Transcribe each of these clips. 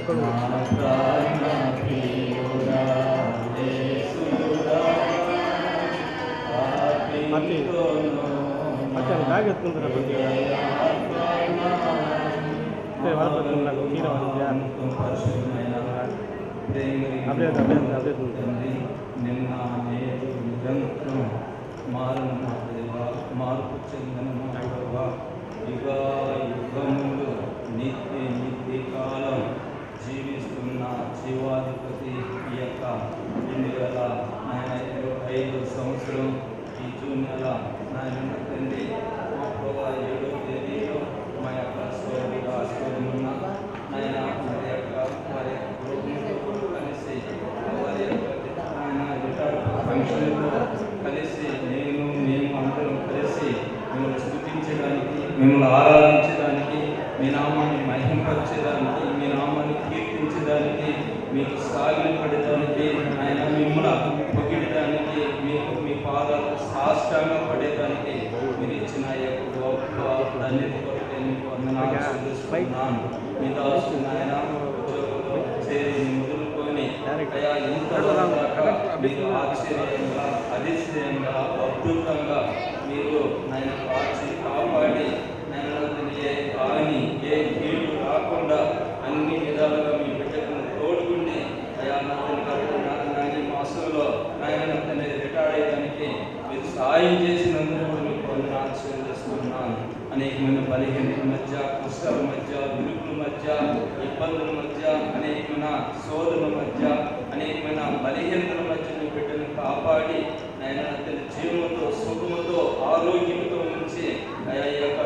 Bag ఎత్తుకుంటారా కొద్దిగా వాళ్ళ తీర నిన్న నేడు నిరంతరం మారను మార్పు చెందిన యుగ యుగములు నిత్య కాలం జీవిస్తున్న జీవాధిపతి ఈ యొక్క 2025 సంవత్సరం ఈ జూన్ నెల నాయన తండ్రి మా ప్రభావ 7వ తేదీలో మా యొక్క సోదరుడు ఆశీర్వదమున్న నాయన మరి యొక్క వారి గృహంలో కలిసి వారి యొక్క ఆయన రిటార్డ్ ఫంక్షన్లో కలిసి మేము అందరం కలిసి మిమ్మల్ని స్తుతించడానికి మిమ్మల్ని ఆరాధించడానికి మీ నామాన్ని మహిమపరచడానికి మీ నామాన్ని కీర్తించడానికి మీకు సాగిలపడడానికి ఆయన మిమ్మల్ని పొగిడడానికి మీకు మీ పాదాలు సాష్టాంగ పడేదానికి మీరు ఇచ్చిన యొక్క గొప్ప ధన్యత కొరకే మీకు వందనాలు చెల్లిస్తున్నాను. మీ దాసుని ఆయన ఉద్యోగంలో చేరి మొదలుకొని అయా ఇంతవరకు మీరు ఆశ్చర్యంగా అతిశయంగా అద్భుతంగా మీరు నాయన కాపాడి కానీ ఏ కీడు రాకుండా అన్ని విధాలుగా మీ బిడ్డకు తోడుకుండి అయా నాయన మాసంలో నాయన రిటైర్ అయ్యడానికి మీరు సాయం చేసినందుకు మీకు వందనాలు చెల్లిస్తున్నాను. అనేకమైన బలహీనతల మధ్య కష్టాల మధ్య విలుపుల మధ్య ఇబ్బందుల మధ్య అనేకమైన శోధనల మధ్య అనేకమైన బలహీనతల మధ్య మీ బిడ్డను కాపాడి ఆయన జీవనంతో సుఖముతో ఆరోగ్యంతో ఉంచి ఈ యొక్క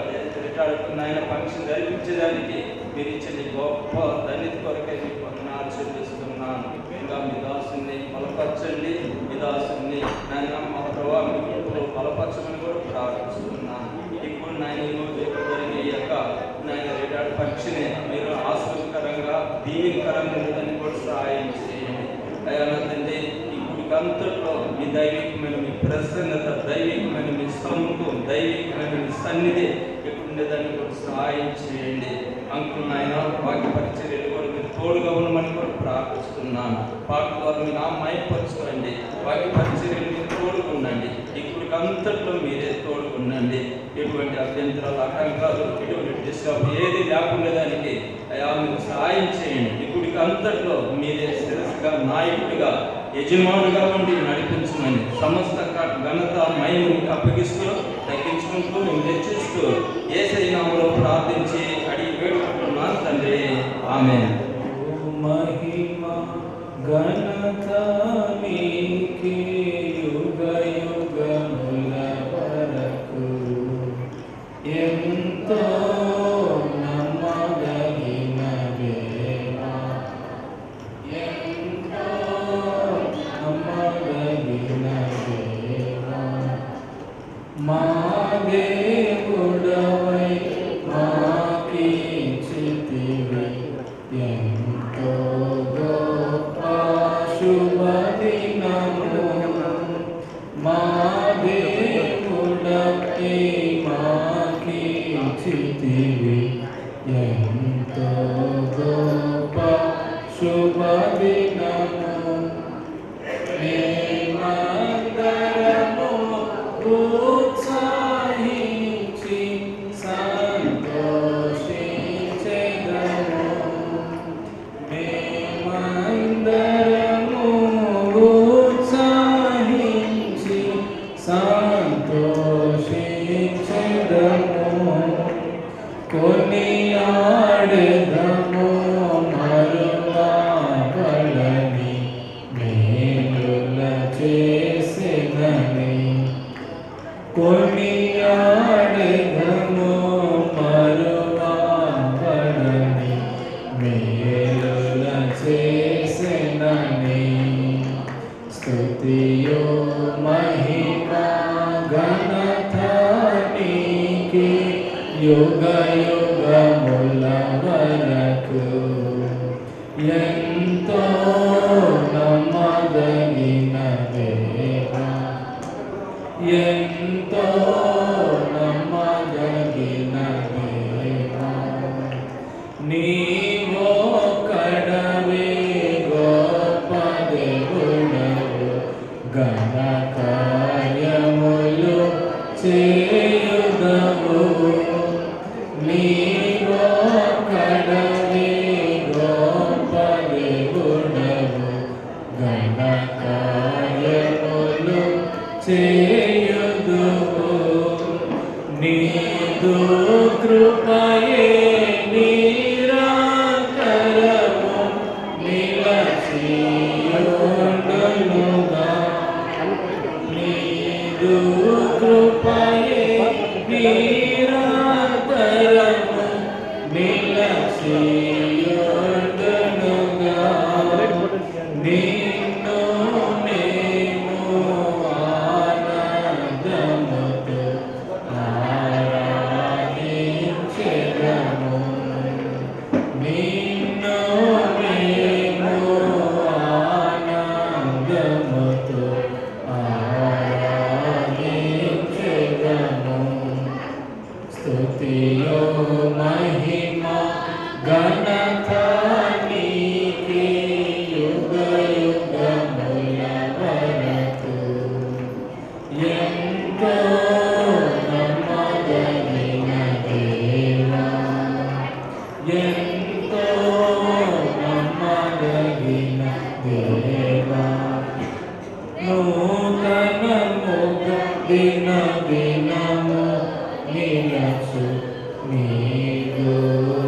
రిటైర్డ్ ఆయన ఫంక్షన్ జరిపించడానికి మీరు ఇచ్చిన గొప్ప ధన్యత కొరకే మీకు వందనాలు చెల్లిస్తున్నాను. ఇంకా మీ దాసుని బలపరచండి, మీ దాసుని నాయన మా ప్రభావ మీకు బలపరచమని కూడా ప్రార్థిస్తున్నాను. ఇప్పుడు నాయన ఈరోజు జరిగే ఈ యొక్క నాయన రిటైర్డ్ ఫంక్షన్ మీరు ఆశ్చర్యకరంగా దీవెనకరంగా ఉందని కూడా సహాయం చేయండి. అయ్యా తండ్రి అంతట్లో మీ దైవికమైన మీ ప్రసన్నత, దైవికమైన మీ సముఖం, దైవికమైన మీ సన్నిధి ఎక్కడుండేదాన్ని కూడా సహాయం చేయండి. అంకుల్ ఆయన వాక్య పరిచర్యలు కూడా మీరు తోడుగా ఉండమని కూడా ప్రార్థిస్తున్నాను. పాట ద్వారా మీ నామయపరచుకోండి, వాక్య పరిచర్యలు మీరు తోడుకుండండి. ఇప్పుడు అంతట్లో మీరే తోడుకుండండి. ఎటువంటి అభ్యంతరాలు, ఆటంకాలు, ఎటువంటి డిస్టర్బ్ ఏది లేకుండా దానికి అయా మీకు సహాయం చేయండి. ఇప్పటికి అంతట్లో మీరే శిరస్సుగా నాయకుడిగా యజమానుగా ఉండి నడిపించమని సమస్త ఘనత మహిమని అప్పగిస్తూ తగ్గించుకుంటూ మేము హెచ్చిస్తూ యేసయ్య నామములో ప్రార్థించి అడిగి వేడుకుంటున్నాను తండ్రి, ఆమేన్. మహిమ ఘనత నీకే యుగ యుగముల వరకు ఎంతో మా దేవుడవై మాకిచ్చితివి ఎంతో గొప్ప శుభదినము. మా దేవుడవై మాకిచ్చితివి ఎంతో గొప్ప శుభదినము. ఉత్సాహించి సంతోషించెదము. మేమందరము ఉత్సాహించి సంతోషించెదము. కొనియాడెదము మరువబడని మేలుల చేసెనని. కొనియాడెదము మరువబడని మేలుల చేసెనని. స్తుతియో మహిమ ఘనత నీకే యుగ యుగముల వరకు ఎంతో నమ్మదగిన దేవా, ఎంతో నమ్మదగిన దేవా. నీవొక్కడవే దేవా నూతనముగా దిన దినము నిలచు నీదు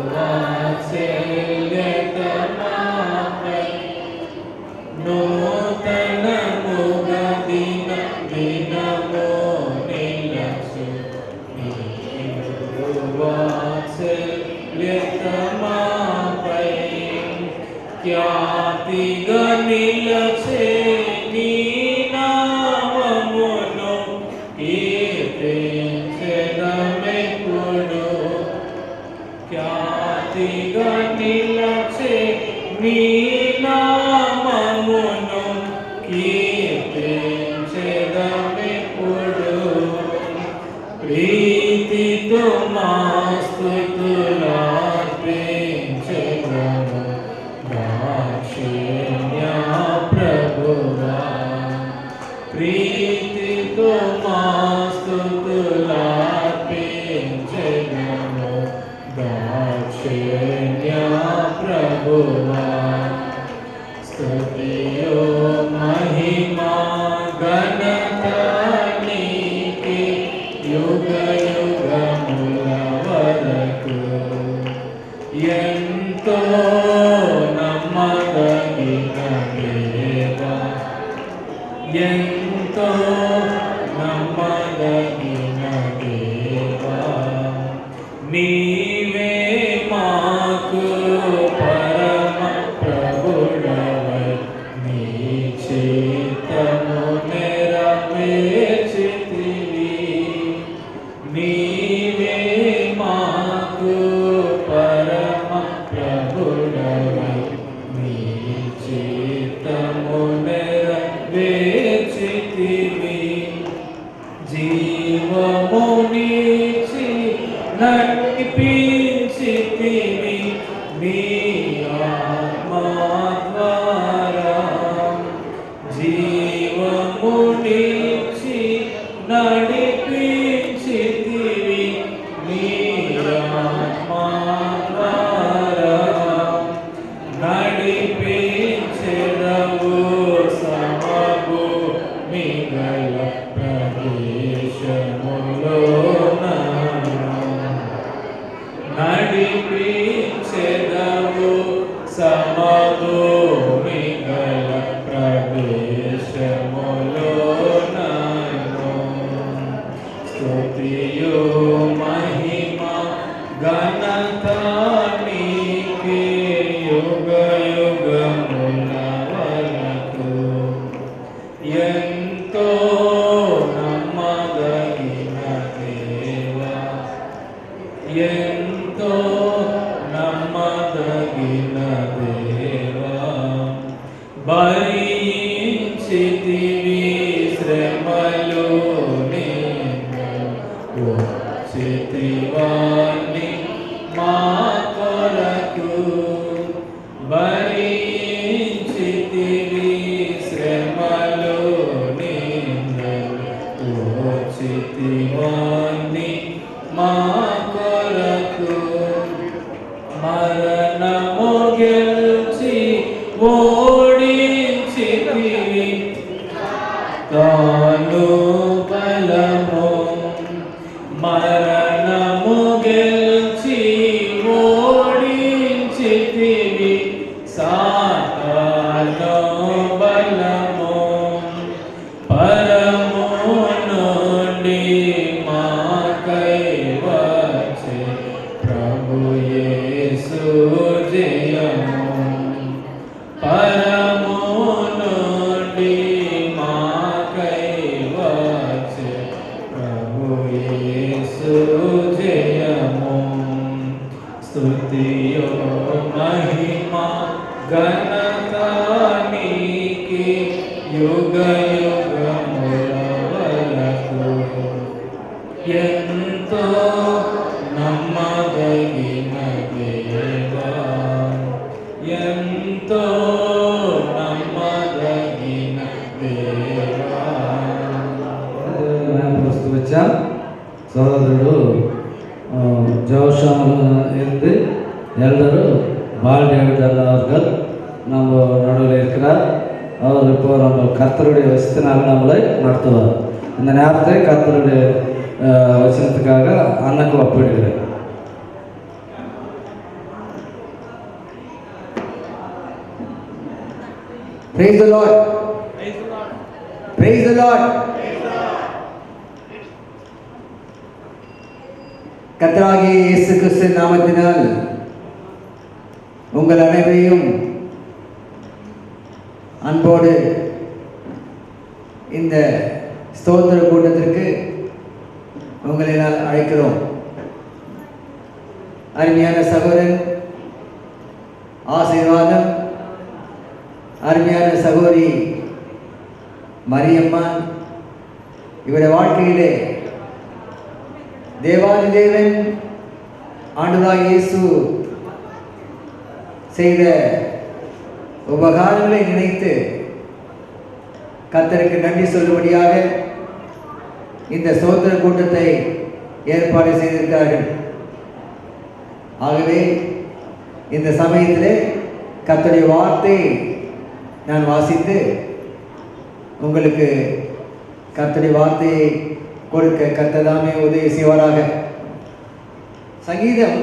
వాత్సల్యత మాపై నూతనముగా దిన దినము నిలచు నీదు వాత్సల్యత మాపై ఖ్యాతిగా నిలచే నీ నామమును కీర్తించెదమెప్పుడు ఖ్యాతిగా నిలచే నీ నామమును కీర్తించెదమెప్పుడు ప్రీతితో మా స్తుతులార్పించెదము దాక్షిణ్య ప్రభువా ప్రీతితో మా స్తుతులార్పించెదము దాక్షిణ్య ప్రభువా స్తుతియో మహిమా ఘనత నీకే యుగ యుగముల వరకు ఎంతో నమ్మదగిన దేవా ఎంతో నమ్మదగిన దేవా నీవే మాకు పరమ ప్రభుడవై నీ చిత్తము నెరవేర్చితివి నీవే మాకు పరమ ప్రభుడవై నీ చిత్తము నెరవేర్చితివి జీవమునిచి నడిపించితివి నీ ఆత్మా ద్వారా జీవమునిచి నడిపించితివి నీ ఆత్మా ద్వారా నడిపించెదవు సమగు మిగల ప్రదేశములో నడిపించెదవు సమగు మిగల ప్రదేశములో స్తుతియో మహిమ ఘనత నీకే యుగ యుగముల వరకు ఎంతో నమ్మదగిన దేవా ఎంతో నమ్మదగిన దేవా భరించితివి శ్రమలు చితివాణి మా కొరకు భరించితివి శ్రమలు చితివాణి మా కొరకు మరణము గెలిచి ఓడించితివి తాను బలము మరణము గెలిచి ఓడించితివి సాతాను బలము పరము నుండి మాకై వచ్చే ప్రభు యేసు జయము పరము నుండి మాకై వచ్చే ప్రభు యేసు జయము స్తుతియో మహిమా ఘనత నీకే యుగ యుగముల వరకు ఎంతో నమ్మదగిన దేవా ఎంతో నమ్మదగిన దేవా వచ్చా సోదరుడు ஜோஷாமல் இருந்து எல்லரும் பால் டேவிட் அவர்கள் நம்ம நடுவில் இருக்கிறார். அவர் இப்போ நம்ம கர்த்தருடைய வசனத்தினால நம்மளை நடத்துவார். இந்த நேரத்தை கர்த்தருடைய வசனத்துக்காக அண்ணனுக்கு ஒப்பிடுகிறேன். Praise the Lord. Praise the Lord. கர்த்தராகிய இயேசு கிறிஸ்து நாமத்தினால் உங்கள் அனைவரையும் அன்போடு இந்த ஸ்தோத்திர கூட்டத்திற்கு உங்களை நான் அழைக்கிறோம். அருமையான சகோதரன் ஆசீர்வாதம், அருமையான சகோதரி மரியம்மா, இவருடைய வாழ்க்கையிலே தேவாதி தேவன் ஆண்டவராகிய இயேசு செய்த உபகாரங்களை நினைத்து கர்த்தருக்கு நன்றி சொல்லும்படியாக இந்த ஸ்தோத்திர கூட்டத்தை ஏற்பாடு செய்திருக்கிறார்கள். ஆகவே இந்த சமயத்திலே கர்த்தருடைய வார்த்தை நான் வாசித்து உங்களுக்கு கர்த்தருடைய வார்த்தையை கொடுக்க கர்த்தர் தாமே உதவி செய்வாராக. சங்கீதம்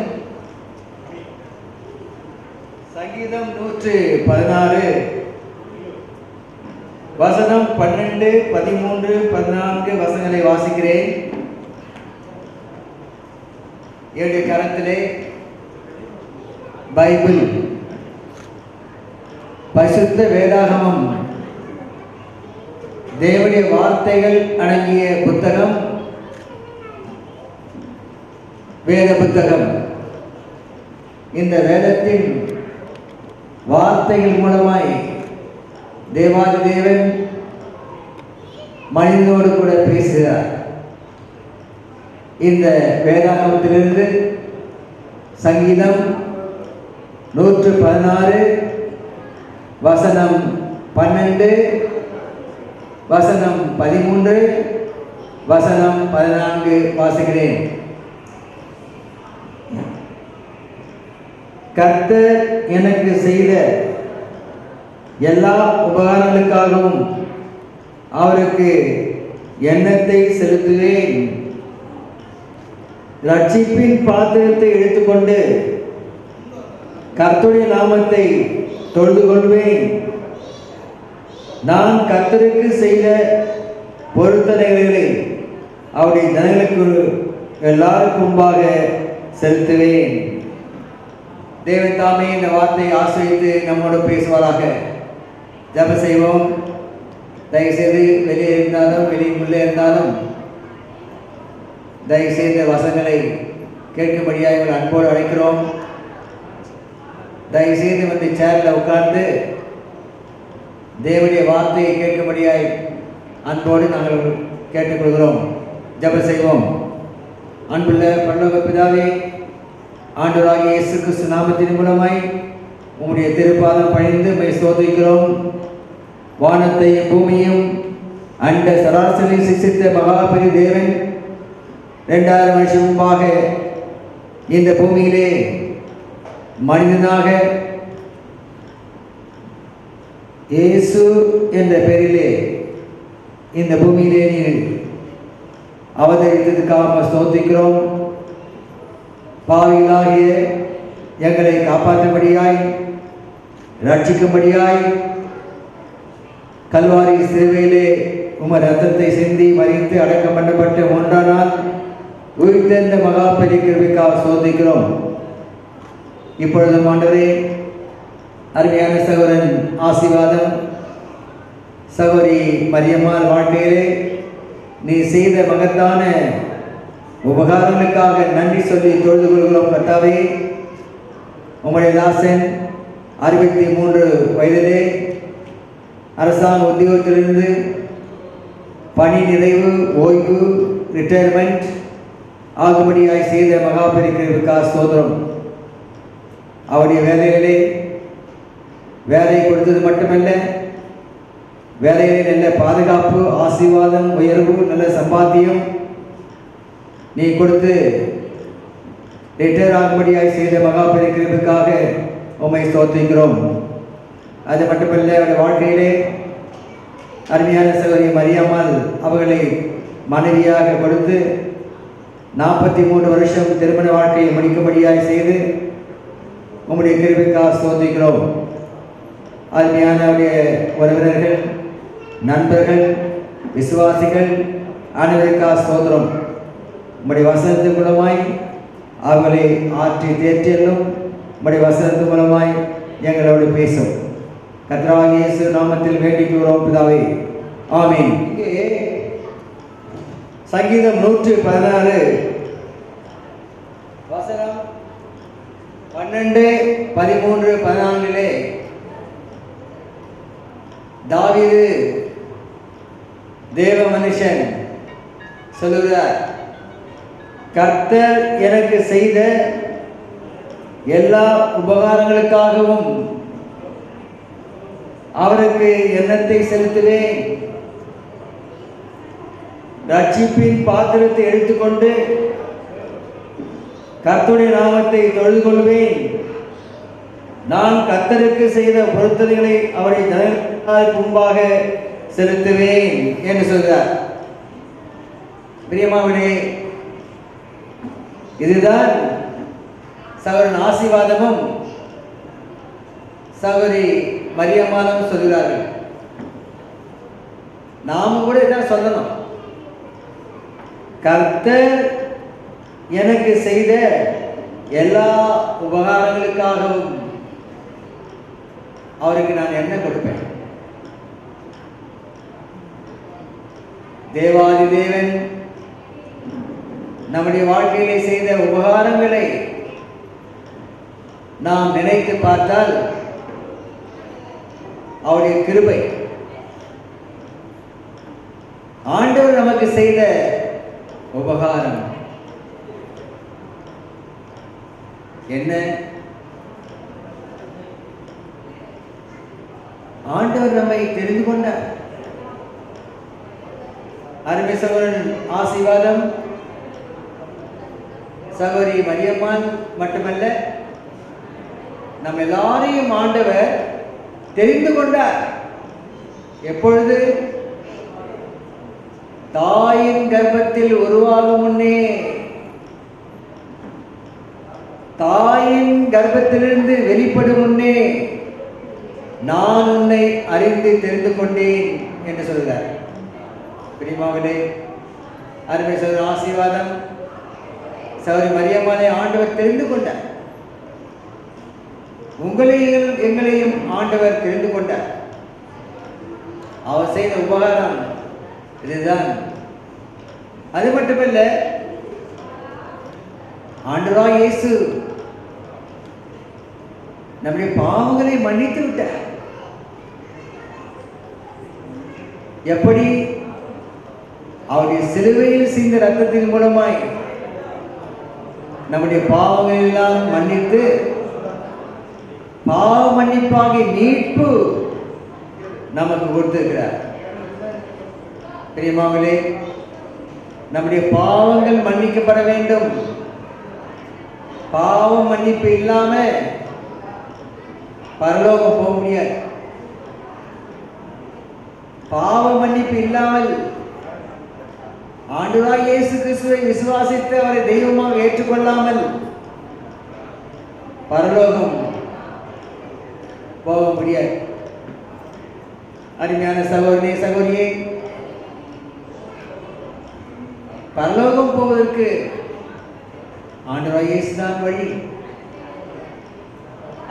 116 வசனம் 12, 13, 14 வசனங்களை வாசிக்கிறேன். என்னுடைய கரத்திலே பைபிள், பரிசுத்த வேதாகமம், தேவனுடைய வார்த்தைகள் அடங்கிய புத்தகம், வேத புத்தகம். இந்த வேதத்தின் வார்த்தைகள் மூலமாய் தேவாதி தேவன் மனிதனோடு கூட பேசுகிறார். இந்த வேதாகமத்திலிருந்து சங்கீதம் 116 வசனம் 12, வசனம் 13, வசனம் 14 வாசிக்கிறேன். கர்த்தர் எனக்கு செய்த எல்லா உபகாரங்களுக்காகவும் அவருக்கு எண்ணத்தை செலுத்துவேன். ரட்சிப்பின் பாத்திரத்தை எடுத்துக்கொண்டு கர்த்தருடைய நாமத்தை தொழுது கொள்வேன். நான் கர்த்தருக்கு செய்த பொருத்தனைகளை அவருடைய ஜனங்களுக்கு எல்லாருக்கும் முன்பாக செலுத்துவேன். தேவன் தாமே இந்த வார்த்தையை ஆசிரியத்து நம்மோடு பேசுவாராக. ஜெப செய்வோம். தயவுசெய்து வெளியே இருந்தாலும் உள்ளே இருந்தாலும் தயவுசெய்த வசனங்களை கேட்கும்படியாக இவர்கள் அன்போடு அழைக்கிறோம். தயவுசெய்து வந்து சேரில் உட்கார்ந்து தேவனுடைய வார்த்தையை கேட்கும்படியாய் அன்போடு நாங்கள் கேட்டுக்கொள்கிறோம். ஜெப செய்வோம். அன்புள்ள பரலோக பிதாவே, ஆண்டவராகிய இயேசு கிறிஸ்து நாமத்தின் மூலமாய் உம்முடைய திருப்பாதம் பணிந்து உம்மை ஸ்தோத்திரிக்கிறோம். வானத்தையும் பூமியும் அண்ட சராசரி சிருஷ்டித்த மகாபெரிய தேவன் 2000 வருஷம் முன்பாக இந்த பூமியிலே மனிதனாக இயேசு என்ற பெயரிலே இந்த பூமியிலே நீர் அவதரித்ததுக்காக ஸ்தோத்திரிக்கிறோம். பாவிகளாகிய எங்களை காப்பாற்றும்படியாய், ரட்சிக்கும்படியாய் கல்வாரி சிலுவையிலே உமது ரத்தத்தை சிந்தி மறித்து அடக்கம் பண்ணப்பட்டு 3ஆம் நாள் உயிர்த்தெழுந்த மகா பெரிய கிருபைக்காக ஸ்தோத்திரிக்கிறோம். இப்பொழுதும் ஆண்டவரே, அருமையான சகோதரன் ஆசீர்வாதம், சகோதரி மரியம்மாள் வாழ்க்கையிலே நீ செய்த மகத்தான உபகாரங்களுக்காக நன்றி சொல்லி தொழுது கொள்கிறோம். கர்த்தாவே, உம்முடைய தாசன் 63 வயதிலே அரசாங்க உத்தியோகத்திலிருந்து பணி நிறைவு, ஓய்வு, ரிட்டையர்மெண்ட் ஆகும்படியாய் செய்த மகாபெரிக்காக ஸ்தோத்திரம். அவருடைய வேலையிலே வேலை கொடுத்தது மட்டுமல்ல, வேலையிலே நல்ல பாதுகாப்பு, ஆசீர்வாதம், உயர்வு, நல்ல சம்பாத்தியம் நீ கொடுத்து ரிட்டையர் ஆகும்படியாய் செய்த மகாபெரிக்காக உம்மை ஸ்தோத்திரிக்கிறோம். அது மட்டுமல்ல, அவருடைய வாழ்க்கையிலே அருமையான சகோதரி மரியம்மாள் அவர்களை மனைவியாக கொடுத்து 43 வருஷம் திருமண வாழ்க்கையை முடிக்கும்படியாக செய்து உங்களுடைய கிருபைக்காக ஸ்தோத்திரிக்கிறோம். அருமையான அவருடைய உறவினர்கள், நண்பர்கள், விசுவாசிகள் அனைவருக்காக ஸ்தோத்திரம். உம்முடைய வசனத்தின் மூலமாய் அவர்களை ஆற்றி தேற்றியலும் உம்முடைய வசனத்தின் மூலமாய் எங்களோடு பேசும். கர்த்தராகிய இயேசு நாமத்தில் வேண்டிக் கொள்கிறோம் பிதாவே, ஆமீன். இங்கே சங்கீதம் 116 வசனம் 12, 13, 14 தாவீது தேவ மனுஷன் சொல்லுகிறார், கர்த்தர் எனக்கு செய்த எல்லா உபகாரங்களுக்காகவும் அவருக்கு எண்ணத்தை செலுத்துவேன். ரட்சிப்பின் பாத்திரத்தை எடுத்துக்கொண்டு கர்த்தருடைய நாமத்தை தொழுது கொள்வேன். நான் கர்த்தருக்கு செய்த பொருத்தனைகளை அவரை ஜனங்களுக்கு முன்பாக செலுத்துவேன் என்று சொல்கிறார். பிரியமானவர்களே, இதுதான் சகோதரன் ஆசீர்வாதமும் சகோதரி மரியம்மாளும் சொல்கிறார்கள். நாம கூட இதான் சொல்லணும். கர்த்தர் எனக்கு செய்த எல்லா உபகாரங்களுக்காகவும் அவருக்கு நான் என்ன கொடுப்பேன்? தேவாதி தேவன் நம்முடைய வாழ்க்கையிலே செய்த உபகாரங்களை நாம் நினைத்து பார்த்தால் அவருடைய கிருபை, ஆண்டவர் நமக்கு செய்த உபகாரம் என்ன? ஆண்டவர் நம்மை தெரிந்து கொண்டார். அருமை சகோதரன் ஆசீர்வாதம் சகோதரி மரியம்மாள் மட்டுமல்ல, நம்ம எல்லாரையும் ஆண்டவர் தெரிந்து கொண்டார். எப்பொழுது? தாயின் கர்ப்பத்தில் உருவாகும் முன்னே, தாயின் கர்ப்பத்திலிருந்து வெளிப்படும் முன்னே நான் உன்னை அறிந்து தெரிந்து கொண்டேன் என்று சொல்கிறார். பிரியமானவர்களே, அருமை சகோதரன் ஆசீர்வாதம் சகோதரி மரியம்மாளை ஆண்டவர் தெரிந்து கொண்டார். உங்களையும் எங்களையும் ஆண்டவர் தெரிந்து கொண்டார். அவர் செய்த உபகாரம் இதுதான். அது மட்டுமல்ல, ஆண்டவராகிய இயேசு நம்முடைய பாவங்களை மன்னித்து விட்டார். எப்படி? அவருடைய சிலுவையில் சிந்த ரத்தத்தின் மூலமாய் நம்முடைய பாவங்கள் எல்லாம் மன்னித்து பாவ மன்னிப்பாகிய மீட்பு நமக்கு கொடுத்திருக்கிறார். பிரியமானவர்களே, நம்முடைய பாவங்கள் மன்னிக்கப்பட வேண்டும். பாவ மன்னிப்பு இல்லாம பரலோகம் போக முடியாது. பாவ மன்னிப்பு இல்லாமல் ஆண்டவராகிய இயேசு கிறிஸ்துவை விசுவாசித்து அவரை தெய்வமாக ஏற்றுக்கொள்ளாமல் பரலோகம் போக முடியாது. அருமையான சகோதரனே, சகோதரியே, பரலோகம் போவதற்கு ஆண்டவராகிய இயேசு தான் வழி.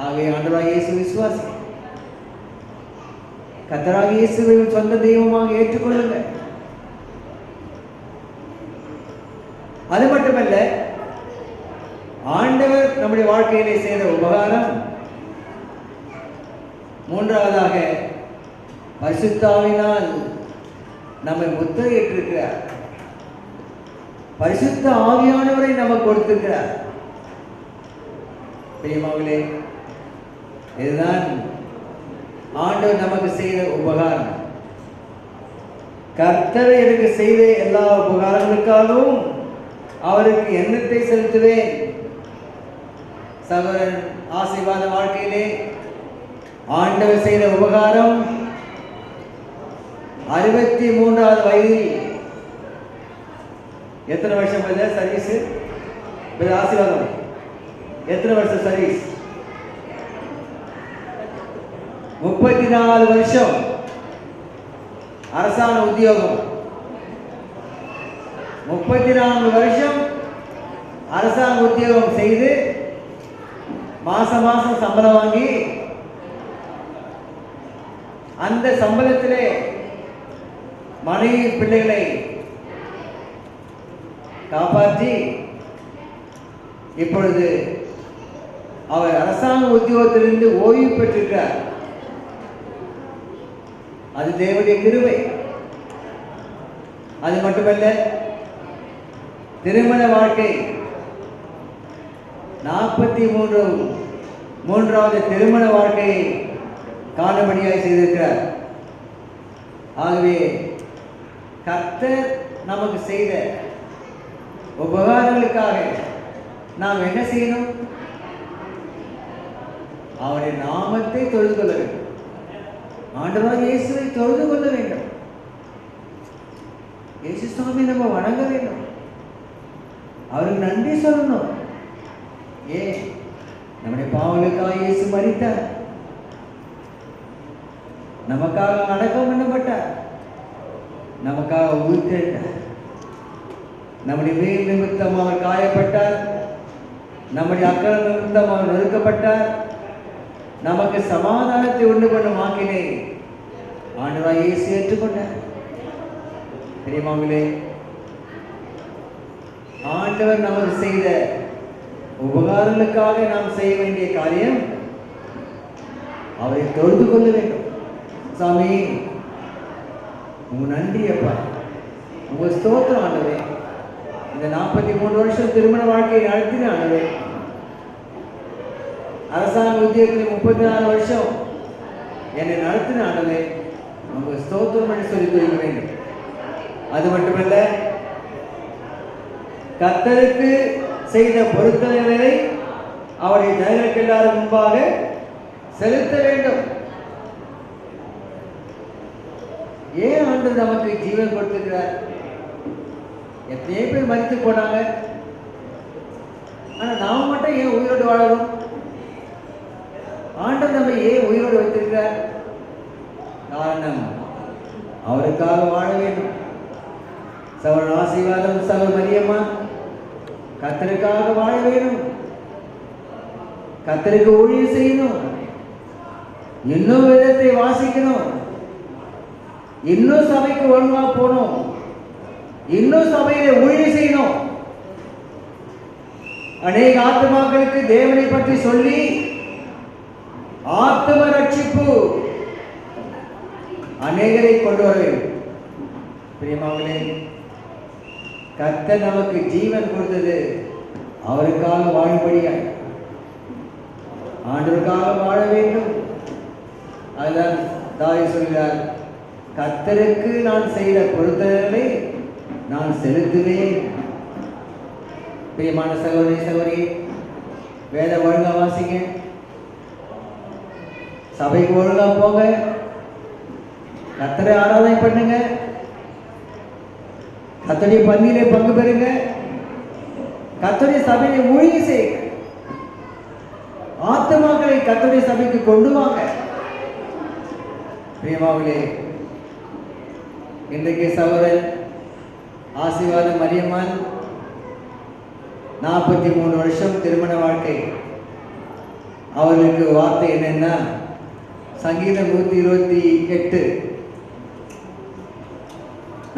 ஆகவே ஆண்டவராகிய இயேசு விசுவாசி, கர்த்தராகிய இயேசுவை சொந்த தெய்வமாக ஏற்றுக்கொள்ளுங்கள். அது மட்டுமல்ல, ஆண்டவர் நம்முடைய வாழ்க்கையிலே செய்த உபகாரம் மூன்றாவதாக பரிசுத்த ஆவியினால் நம்மை முத்திரையிட்டிருக்கிறார். பரிசுத்த ஆவியானவரை நமக்கு கொடுத்திருக்கிறார். பிரியமானவர்களே, இதுதான் ஆண்டவர் நமக்கு செய்த உபகாரம். கர்த்தர் எனக்கு செய்த எல்லா உபகாரங்களுக்காகவும் அவருக்கு எண்ணத்தை செலுத்துவேன். சகோதரன் ஆசீர்வாத வாழ்க்கையிலே ஆண்டவர் செய்த உபகாரம் 63வது வயதில் எத்தனை வருஷம் சர்வீஸ் ஆசீர்வாதம்? எத்தனை வருஷம் சர்வீஸ்? 34 வருஷம் அரசாங்க உத்தியோகம். 34 வருஷம் அரசாங்க உத்தியோகம் செய்து மாசம் மாசம் சம்பளம் வாங்கி அந்த சம்பளத்திலே மனைவி பிள்ளைகளை காப்பாற்றி இப்பொழுது அவர் அரசாங்க உத்தியோகத்திலிருந்து ஓய்வு பெற்றிருக்கிறார். அது தேவனுடைய கிருபை. அது மட்டுமல்ல, திருமண வாழ்க்கை 43வது திருமண வாழ்க்கையை காணும்படியாய் செய்திருக்கிறார். ஆகவே கர்த்தர் நமக்கு செய்த உபகாரங்களுக்காக நாம் என்ன செய்யணும்? அவருடைய நாமத்தை தொழுது கொள்ள வேண்டும். ஆண்டவராகிய இயேசுவை தொழுது கொள்ள வேண்டும். இயேசு சுவாமி நம்ம வணங்க வேண்டும். அவருக்கு நன்றி சொல்லணும். ஏன்? நம்முடைய பாவங்களுக்காக இயேசு மரித்தார், நமக்காக அடக்கம் பண்ணப்பட்டார், நமக்காக உயிர்த்தெழுந்தார், நம்முடைய மேல் நிமித்தம் அவர் காயப்பட்டார், நம்முடைய அக்கிரம நிமித்தம் அவர் நொறுக்கப்பட்டார், நமக்கு சமாதானத்தை உண்டு பண்ணும் ஆக்கினை ஆண்டவராகிய இயேசு ஏற்றுக்கொண்டார். பிரியமானவர்களே, ஆண்டவர் நமக்கு செய்த உபகாரங்களுக்காக நாம் செய்ய வேண்டிய காரியம் அவரை தொழுது கொள்ள வேண்டும். சாமி, உங்க நன்றி அப்பா, உங்க ஸ்தோத்திரம் ஆண்டவே. இந்த 43 வருஷம் திருமண வாழ்க்கையை நடத்தின ஆண்டவே, அரசாங்க உத்தியோகத்தில் 34 வருஷம் என்னை நடத்தின ஆண்டவே, உங்க ஸ்தோத்திரம் என்று சொல்லி தொழிக்க வேண்டும். அது மட்டுமல்ல, கர்த்தருக்கு செய்த பொருத்தனைகளை அவருடைய ஜனங்களுக்கு எல்லாரும் முன்பாக செலுத்த வேண்டும். ஏன் ஆண்டவர் நமக்கு ஜீவன் கொடுத்திருக்கிறார்? எத்தனையோ பேர் மரித்து போனாங்க, ஆனா நாம மட்டும் ஏன் உயிரோடு வாழணும்? ஆண்டவர் நம்ம ஏன் உயிரோடு வைத்திருக்கிறார்? காரணம், அவருக்காக வாழ வேண்டும். சகோதர ஆசீர்வாதம், சகோதர மரியம்மா, கர்த்தருக்காக வாழ வேணும், கர்த்தருக்கு ஊழியம் செய்யணும், இன்னும் வேதத்தை வாசிக்கணும், இன்னும் சபைக்கு ஒழுங்கா போகணும், இன்னும் சபையில ஊழியம் செய்யணும், அநேக ஆத்மாக்களுக்கு தேவனை பற்றி சொல்லி ஆத்ம ரட்சிப்பு அநேகரை கொண்டு வர வேண்டும். பிரியமானவர்களே, கர்த்தர் நமக்கு ஜீவன் கொடுத்தது அவருக்காக வாழும்படியாய், ஆண்டவருக்காக வாழ வேண்டும். அதுதான் தாவீது சொல்கிறார், கர்த்தருக்கு நான் செய்த பொருத்தனை நான் செலுத்துவேன். பிரியமான சகோதரி சகோதரி, வேத ஒழுங்கா வாசிங்க, சபைக்கு ஒழுங்கா போங்க, கர்த்தரை ஆராதனை பண்ணுங்க, கர்த்தருடைய பந்தியிலே பங்கு பெறுங்க, கர்த்தருடைய சபையை ஊழியம் செய்யுங்க, ஆத்மாக்களை கர்த்தருடைய சபைக்கு கொண்டு வாங்க. பிரியமானவர்களே, இன்றைக்கு சகோதரன் ஆசீர்வாதம் மரியம்மன் 43 வருஷம் திருமண வாழ்க்கை. அவர்களுக்கு வார்த்தை என்னன்னா, சங்கீதம் 128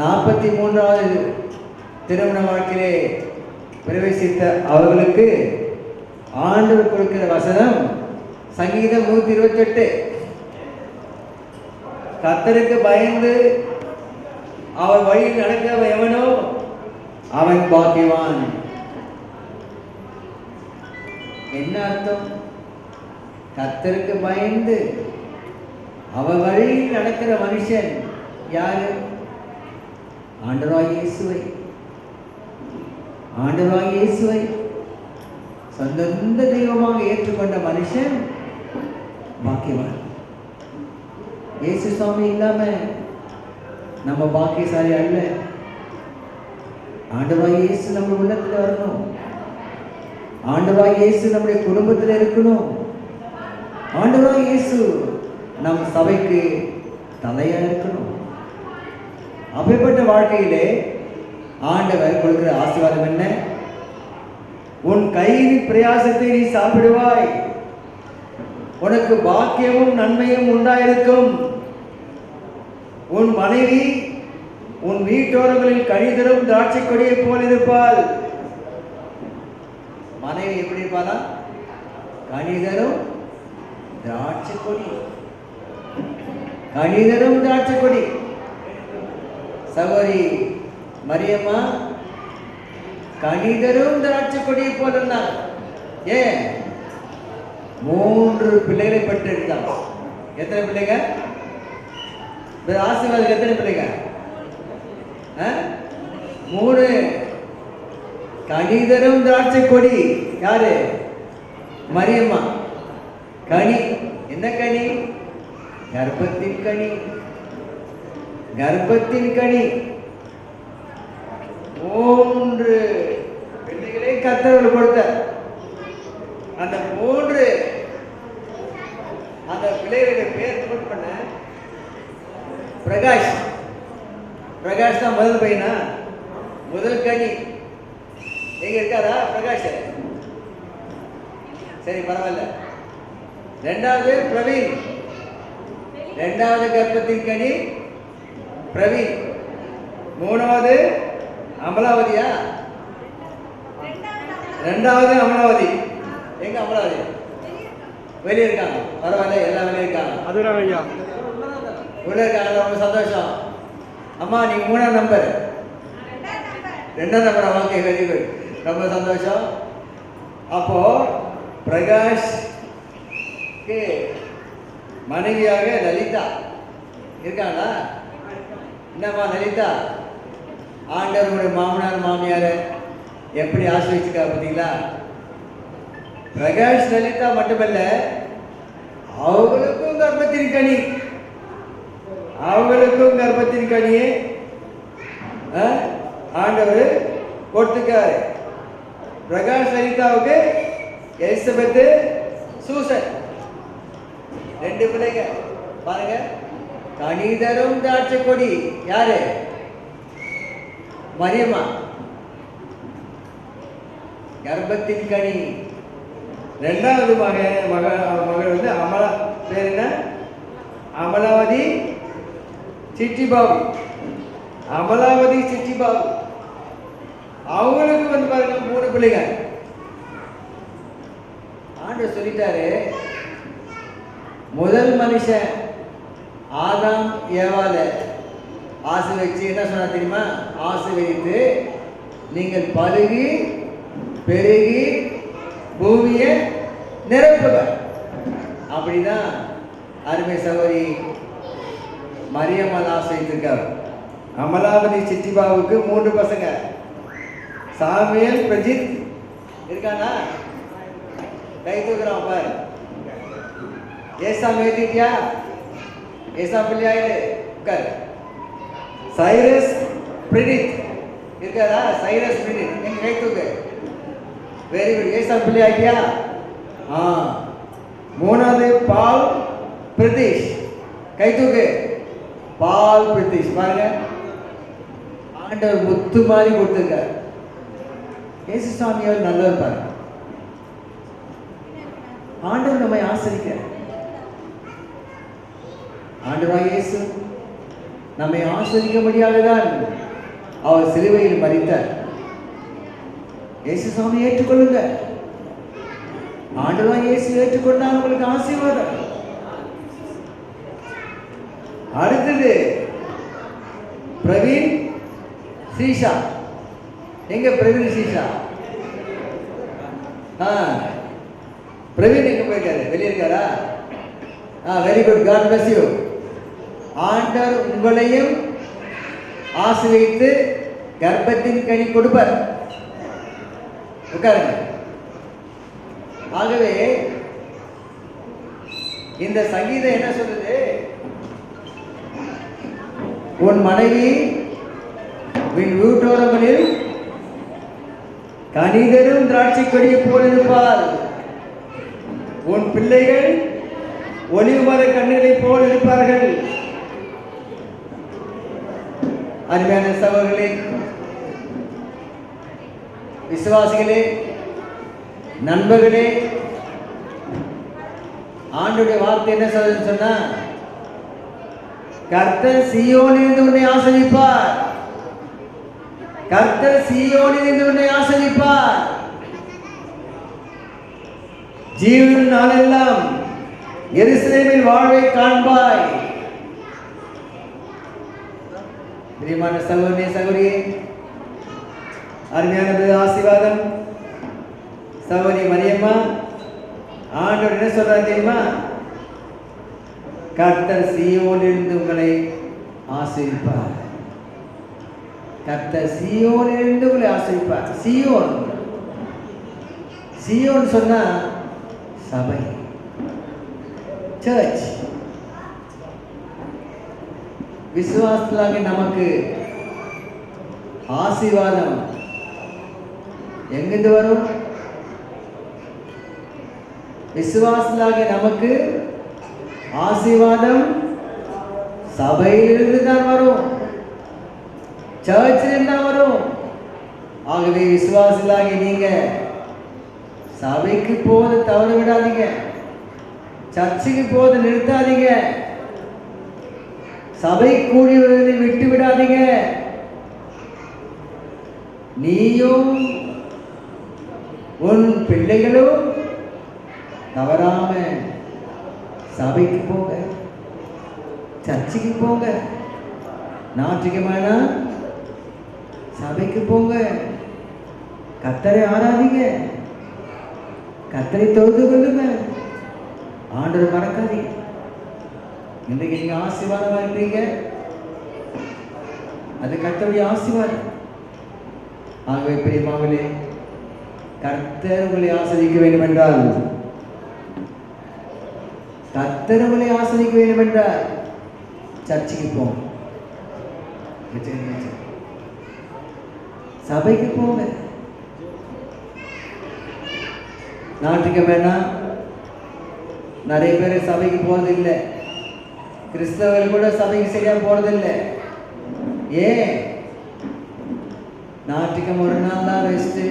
43வது திருமண வாழ்க்கையிலே பிரவேசித்த அவர்களுக்கு ஆண்டவர் கொடுக்கிற வசனம் சங்கீதம் 128. கர்த்தருக்கு பயந்து அவர் வழியில் நடக்கிறவன் எவனோ அவன் பாக்கியவான். என்ன அர்த்தம்? கர்த்தருக்கு பயந்து அவர் வழியில் நடக்கிற மனுஷன் யாரு? ஆண்டவராகிய இயேசுவை, ஆண்டவராகிய இயேசுவை சொந்த தெய்வமாக ஏற்றுக்கொண்ட மனுஷன் பாக்கியவான். இயேசு சுவாமி இல்லாம நம்ம பாக்கியசாலி அல்ல. ஆண்டவராகிய இயேசு நம்ம உள்ளத்துல வரணும். ஆண்டவராகிய இயேசு நம்முடைய குடும்பத்தில் இருக்கணும். ஆண்டவராகிய இயேசு நம் சபைக்கு தலையா இருக்கணும். அப்படிப்பட்ட வாழ்க்கையிலே ஆண்டவர் கொடுக்கிற ஆசீர்வாதம் என்ன? உன் கையின் பிரயாசத்தை நீ சாப்பிடுவாய், உனக்கு பாக்கியமும் நன்மையும் உண்டாயிருக்கும். உன் மனைவி உன் வீட்டோரங்களில் கனிதரும் திராட்சை கொடியை போல் இருப்பாள். மனைவி எப்படி இருப்பாளா? கனிதரும் திராட்சை கொடி. கனிதரும் திராட்சை கொடி. சகோதரி மரியம்மா கனிதரும் திராட்சை கொடியை போல் இருந்தாங்க. ஏன்? 3 பிள்ளைகளை பெற்றெடுத்தாங்க. எத்தனை பிள்ளைங்க? ஆசீர்வாதம் எத்தனை பிள்ளைங்க? 3. கனிதரும் திராட்சை கொடி யாரு? மரியம்மா. கனி என்ன கனி? கர்ப்பத்தின் கனி. கர்ப்பத்தின் கனி. 3 பிள்ளைகளை கர்த்தர் கொடுத்த அந்த 3 அந்த பிள்ளைகளுடைய பேர் நோட் பண்ண. பிரகாஷ். பிரகாஷ் தான் முதல் பையனா? முதல் கனி. எங்க இருக்காரா பிரகாஷ்? சரி பரவாயில்ல. 2வது பிரவீன். 2வது கர்ப்பத்தின் கனி பிரவீன். 3வது அமலாவதியா? 2வது அமலாவதி. எங்க அமலாவதி? வெளியே இருக்காங்க. பரவாயில்ல, எல்லாம் வெளியே இருக்காங்க. அதுதான் ஐயா உள்ள இருக்காங்க. ரொம்ப சந்தோஷம். அம்மா நீங்க 3ஆம் நம்பர். 2ஆம் நம்பர். Okay, very good. ரொம்ப சந்தோஷம். அப்போ பிரகாஷ் மனைவியாக லலிதா இருக்காங்களா? என்னம்மா லலிதா, ஆண்டவருடைய மாமனார் மாமியார எப்படி ஆசிரியச்சுக்கா பார்த்தீங்களா? பிரகாஷ் லலிதா மட்டுமல்ல, அவங்களுக்கும் கர்ப்பத்தின் கனி. அவங்களுக்கும் கர்ப்பத்தின் கனியே ஆண்டவர் கொடுத்துக்காரு. பிரகாஷ் லலிதாவுக்கு எலிசபெத், சூசன் 2 பிள்ளைங்க. பாருங்க, கனிதரும் திராட்சை கொடி யாரு? மரியம்மா. கர்ப்பத்தின் கனி. 2வது மகள் வந்து அமலா. பேர் என்ன? அமலாவதி சிட்டிபாபு. அமலாவதி சிட்டிபாபு. அவங்களுக்கு வந்து பாருங்க 3 பிள்ளைங்க. ஆண்டவர் சொல்லிட்டாரு, முதல் மனுஷன் ஆதாம் ஏவால ஆசீர்வதிச்சு என்ன சொன்னா தெரியுமா? ஆசீர்வதித்து நீங்கள் பலுகி பெருகி பூமியை நிரப்புவர். அப்படிதான் அருமை சகோதரி மரியம்மாள் ஆசீர்வதித்திருக்கார். அமலாவதி சிட்டிபாவுக்கு 3 பசங்க. சாமுவேல், பிரஜித் இருக்கானா? கை தூக்குறான் பாரு. ஏசா மேதியா? ஏசா பிள்ளையாயிடு உட்கார். சைரஸ் பிரினித் இருக்காரா? சைரஸ் பிரினித் எங்க கை தூக்கு. Very good. ஏசா பிள்ளையாயிட்டியா? 3வது பால் பிரதீஷ். கை தூக்கு. பால் பிரதீஷ். பாருங்க, ஆண்டவர் முத்து மாதிரி கொடுத்துருக்கார். இயேசு சாமியார் நல்லவர். பாருங்க, ஆண்டவர் நம்மை ஆசரிக்கிறார். ஆண்டவராகிய இயேசு நம்மை ஆசரிக்கும்படியாகதான் அவர் சிலுவையில் மரித்தார். இயேசு சாமி ஏற்றுக்கொள்ளுங்க. ஆண்டவராகிய இயேசு ஏற்றுக்கொண்டால் உங்களுக்கு ஆசீர்வாதம். அடுத்தது பிரவீன், ஸ்ரீஷா. எங்க பிரவீன், ஸ்ரீஷா? பிரவீன் எங்க போயிருக்காரு? வெளியே இருக்காரா? Very good. God bless you. ஆண்டவர் உங்களையும் ஆசீர்வதித்து கர்ப்பத்தின் கனி கொடுப்பார். உட்காருங்க. ஆகவே இந்த சங்கீதம் என்ன சொல்லுது? உன் மனைவி உன் வீட்டோரங்களில் கனிதரும் திராட்சை கொடியை போல் இருப்பார். உன் பிள்ளைகள் ஒலிவு மர கண்ணுகளை போல் இருப்பார்கள். அருமையான சகோதரர்களே, விசுவாசிகளே, நண்பர்களே, ஆண்டுடைய வார்த்தை என்ன சொல்லுன்னு சொன்னா, கர்த்தர் சீயோனிலிருந்து உன்னை ஆசீர்வதிப்பார். கர்த்தர் சீயோனிலிருந்து உன்னை ஆசீர்வதிப்பார். ஜீவன் நாளெல்லாம் எருசலேமில் வாழ்வை காண்பாய். பிரியமான சகோதரனே, சகோதரியே, அருமையான ஆசீர்வாதம். சகோதரி மரியம்மா, ஆண்டவர் என்ன சொல்றாரு தெரியுமா? கர்த்தர் சீயோனிலிருந்து உங்களை ஆசீர்வதிப்பார். கர்த்தர் சீயோனிலிருந்து உங்களை ஆசீர்வதிப்பார். சீயோன், சீயோன் சொன்னா சபை, சர்ச். விசுவாசத்திலாக நமக்கு ஆசீர்வாதம் எங்கிருந்து வரும்? விசுவாசத்திலாக நமக்கு ஆசீர்வாதம் சபையிலிருந்து தான் வரும், சர்ச்சில் தான் வரும். ஆகவே விசுவாசத்திலாக நீங்க சபைக்கு போது தவறு விடாதீங்க, சர்ச்சுக்கு போது நிறுத்தாதீங்க, சபை கூடியவர்களை விட்டு விடாதீங்க. நீயும் உன் பிள்ளைகளும் தவறாம சபைக்கு போங்க, சர்ச்சுக்கு போங்க. ஞாயிற்றுக்கிழமைனா சபைக்கு போங்க, கர்த்தரை ஆராதிங்க, கர்த்தரை தொழுது கொள்ளுங்க. ஆண்டவர் மறக்காதீங்க. இன்றைக்கு நீங்க ஆசீர்வாதமா இருக்கீங்க, அது கர்த்தருடைய ஆசீர்வாதம். ஆகவே பிரியமானவர்களே, கர்த்தர் உங்களை ஆசீர்வதிக்க வேண்டும் என்றால், கர்த்தர் உங்களை ஆசீர்வதிக்க வேண்டும் என்றால் சர்ச்சுக்கு போங்க, சபைக்கு போங்க. ஞாயிற்றுக்கிழமைனா நிறைய பேர் சபைக்கு போறது இல்லை, கிறிஸ்தவர்கள் கூட சபைக்கு சரியா போறது இல்லை. ஏன்? ஞாயிற்றுக்கிழமை ஒரு நாள் தான் ரெஸ்ட்,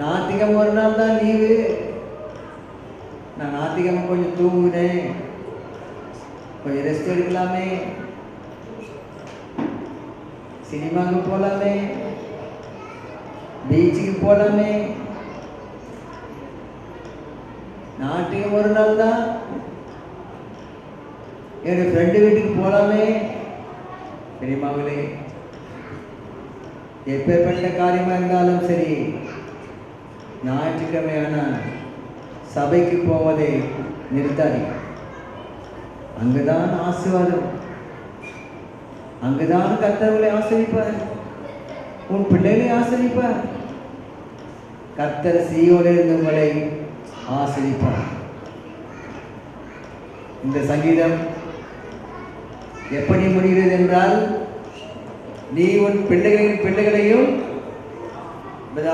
ஞாயிற்றுக்கிழமை ஒரு நாள் தான் லீவு. நான் ஞாயிற்றுக்கிழமை கொஞ்சம் தூங்குனேன், கொஞ்சம் ரெஸ்ட் எடுக்கலாமே, சினிமாவுக்கு போகலாமே, பீச்சுக்கு போகலாமே. ஞாயிற்றுக்கிழமை ஒரு நாள் தான் என்னுடைய ஃப்ரெண்டு வீட்டுக்கு போகலாமே. பெரியமாங்களே, எப்பேற்பட்ட காரியமாக இருந்தாலும் சரி, ஞாயிற்றுக்கிழமையான சபைக்கு போவதை நிறுத்தாதீங்க. அங்குதான் ஆசீர்வாதம், அங்குதான் கர்த்தர்களை ஆசீர்வதிப்பார், உன் பிள்ளைகளை ஆசீர்வதிப்பார். கர்த்தர் சீயோனிலிருந்து உங்களை ஆசீர்வதிப்பார். இந்த சங்கீதம் எப்படி முடிகிறது என்றால், நீ உன் பிள்ளைகளின் பிள்ளைகளையும்,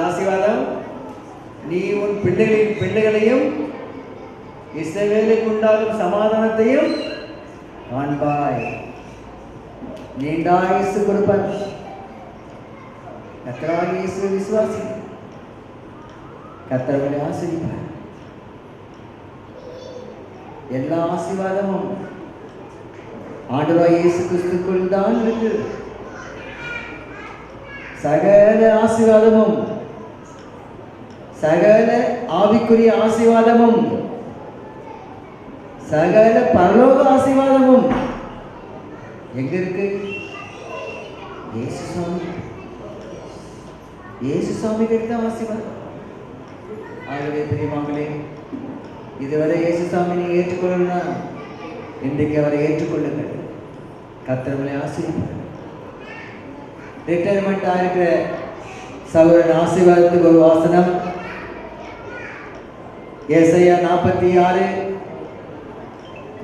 ஆசீர்வாதம், நீ உன் பிள்ளைகளின் பிள்ளைகளையும் இஸ்ரவேலுக்கு உண்டாகும் சமாதானத்தையும் காண்பாய். நீண்டாயுசு கொடுப்பார். கர்த்தராகிய இயேசுவை விசுவாசி, கர்த்தர்களை ஆசீர்வதிப்பார். எல்லா ஆசீர்வாதமும் ஆண்டவராகிய இயேசு கிறிஸ்துவுக்குள் தான் இருக்கு. சகல ஆசீர்வாதமும், சகல ஆவிக்குரிய ஆசீர்வாதமும், சகல பரலோக ஆசீர்வாதமும் எங்க இருக்கு? இயேசு சுவாமி, இயேசு சுவாமி கிட்ட ஆசீர்வாதம். ஆகவே பிரியமானவர்களே, இதுவரை இயேசு சுவாமி நீங்க ஏற்றுக்கொள்ளணும்னா இன்றைக்கு அவரை ஏற்றுக்கொள்ளுங்கள். கர்த்தர்களை ஆசீர்வதிப்பார். ரிட்டையர்மெண்ட் ஆகிற சகோதரன் ஆசீர்வாதத்துக்கு ஒரு வாசனம், ஏசாயா 46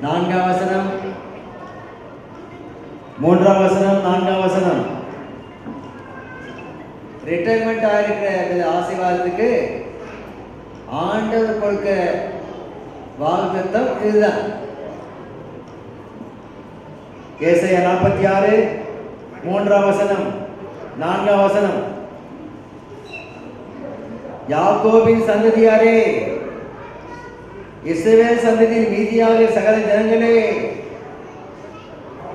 4 வசனம். 3ஆம் வசனம் 4ஆம் வசனம். ரிட்டையர்மெண்ட் ஆகிருக்கிற ஆசீர்வாதத்துக்கு ஆண்டவர் கொடுக்க வாக்குத்தத்தம் இதுதான். ஏசாயா 46 3ஆம் வசனம் 4ஆம் வசனம். யாக்கோபின் சந்ததியாரே, இஸ்ரவேல் சந்ததியின் மீதியாக சகல ஜனங்களே,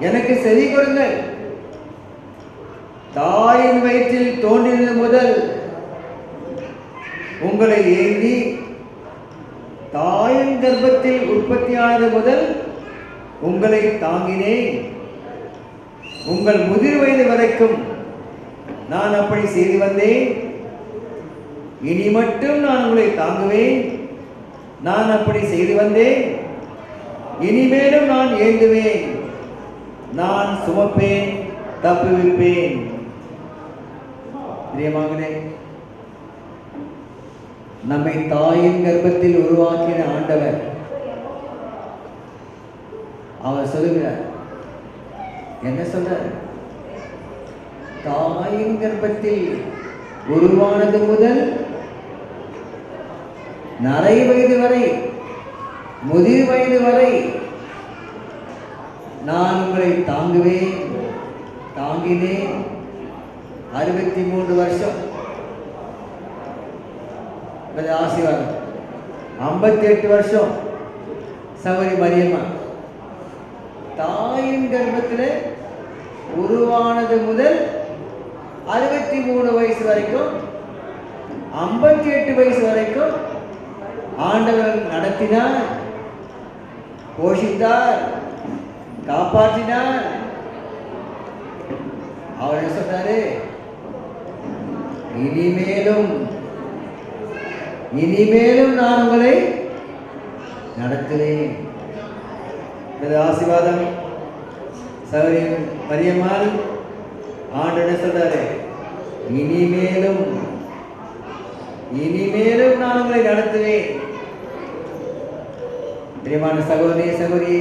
எனக்கு செவி கொடுங்கள். தாயின் வயிற்றில் தோன்றினது முதல் உங்களை ஏந்தி, தாயின் கர்ப்பத்தில் உற்பத்தியானது முதல் உங்களை தாங்கினேன். உங்கள் முதிர் வயது வரைக்கும் நான் அப்படி செய்து வந்தேன். இனி மட்டும் நான் உங்களை தாங்குவேன். நான் அப்படி செய்து வந்தேன். இனிமேலும் நான் ஏந்துவேன். நான் சுமப்பேன், தப்புவிப்பேன். பிரியமானவர்களே, நம்மை தாயின் கர்ப்பத்தில் உருவாக்கின ஆண்டவர் அவர் சொல்லுகிறார். என்ன சொல்றார்? தாயின் கர்ப்பத்தில் உருவானது முதல் நரை வயது வரை, முதிர் வயது வரை நான் உங்களை தாங்குவேன், தாங்கினேன். 63 வருஷம் ஆசீர்வாதம். 58 வருஷம் சகோதரி மரியம்மா தாயின் கர்ப்பத்தில் உருவானது முதல் 63 வயசு வரைக்கும், 58 வயசு வரைக்கும் ஆண்டவர் நடத்தினார், போஷித்தார், காப்பாற்றினார். அவர் என்ன சொன்னாரு? இனிமேலும் நான் உங்களை நடத்துவேன். ஆசீர்வாதம். சகோதரி மரியம்மாள் ஆண்டு என்ன சொல்றாரு? இனிமேலும் நான் உங்களை நடத்துவேன். பிரியமான சகோதரி,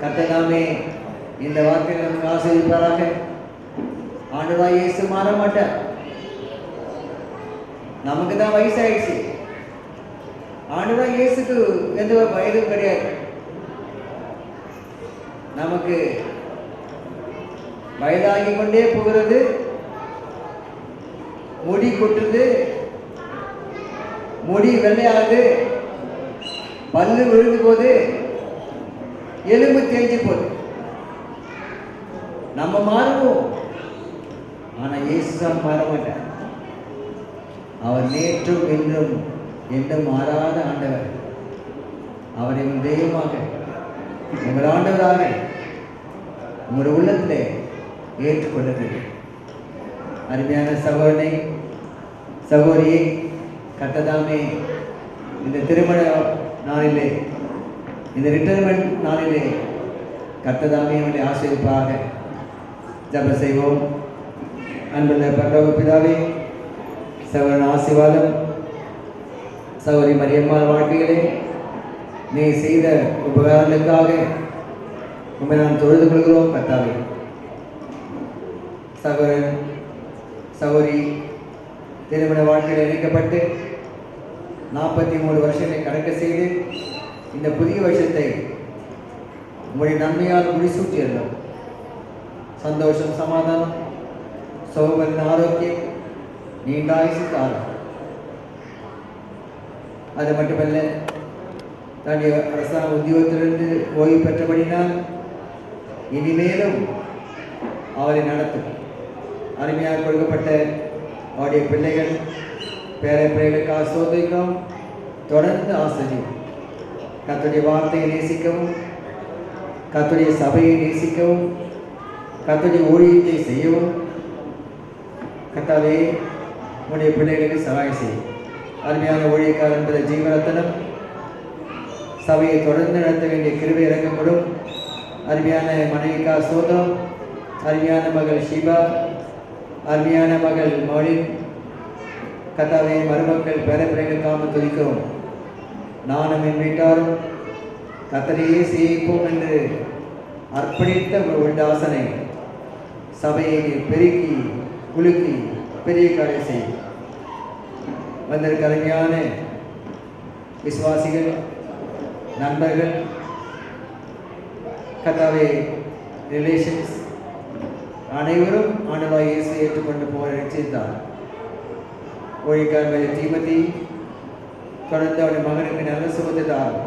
கர்த்தர் இந்த வார்த்தையை நமக்கு ஆசீர்வதிப்பாராக. ஆண்டவராகிய இயேசு மாற மாட்டார். நமக்கு தான் வயசாயிடுச்சு. ஆண்டவராகிய இயேசுக்கு எந்த ஒரு வயதும் கிடையாது. நமக்கு வயதாகி கொண்டே போகிறது, முடி கொட்டுது, முடி வெள்ளையாகுது, பல்லு விழுந்து போது, எலும்பு தேஞ்சு போகுது. நம்ம மாறுவோம், ஆனா இயேசுதான் மாற மாட்டார். அவர் நேற்றும் இன்றும் என்றும் மாறாத ஆண்டவர். அவரை உங்கள் தெய்வமாக, உங்கள் ஆண்டவராக உங்களுடைய உள்ளத்திலே ஏற்றுக்கொள்ளுங்கள். அருமையான சகோதரனை, சகோதரியை, கர்த்தர் இந்த திருமண நாளிலே, இந்த ரிட்டையர்மெண்ட் நாளிலே கர்த்தர் அவனை ஆசீர்வதிப்பாராக. ஜெபம் செய்வோம். அன்புள்ள பரலோக பிதாவே, சகோதரன் ஆசீர்வாதம், சகோதரி மரியம்மாள் வாழ்க்கையிலே நீ செய்த உபகாரங்களுக்காக உண்மை நான் தொழுது கொள்கிறோம் கர்த்தாவே. சகோதரன் சகோதரி திருமண வாழ்க்கையில் இணைக்கப்பட்டு 43 வருஷங்களை கடக்க செய்து இந்த புதிய வருஷத்தை உங்களுடைய நன்மையால் முடிசூட்டியிருந்தோம். சந்தோஷம், சமாதானம், சௌகரியம், ஆரோக்கியம், நீண்ட ஆயுசு காலம். அது மட்டுமல்ல, தன்னுடைய அரசாங்க உத்தியோகத்திலிருந்து ஓய்வு பெற்றபடினால் இனிமேலும் அவரை நடத்தும். அருமையாக கொடுக்கப்பட்ட அவருடைய பிள்ளைகள், பேர பிள்ளைகளுக்கு ஆசீர்வதிக்கிறோம். தொடர்ந்து ஆசிரியம் கர்த்தருடைய வார்த்தையை நேசிக்கவும், கர்த்தருடைய சபையை நேசிக்கவும், கர்த்தருடைய ஊழியத்தை செய்யவும் கர்த்தாவே உடைய பிள்ளைகளுக்கு சகாயம் செய்யும். அருமையான ஊழியக்காரர் என்பதை ஜீவரத்தனம் சபையை தொடர்ந்து நடத்த வேண்டிய கிருபை இறக்கப்படும். அருமையான மனைவிக்கா சோதம், அருமையான மகள் ஷீபா, அருமையான மகள் மௌலின், கர்த்தாவே மருமக்கள் பேரப்பிள்ளைகளுக்காக துதிக்கிறோம். நானும் என் வீட்டாரும் கர்த்தரையே சேவிப்போம் என்று அர்ப்பணித்த ஒரு தாசனை சபையை பெருக்கி குலுக்கி பெரிய காரியம் செய்யும். வந்திருக்க அருமையான விசுவாசிகள், நண்பர்கள், கர்த்தாவே ரிலேஷன்ஸ் அனைவரும் ஆண்டவராகிய இயேசு ஏற்றுக்கொண்டு போக நிச்சயித்தார். ஊழியக்காரர் தீமோத்தி தொடர்ந்து அவருடைய மகனுக்கு நல்ல சுகத்தை தார்.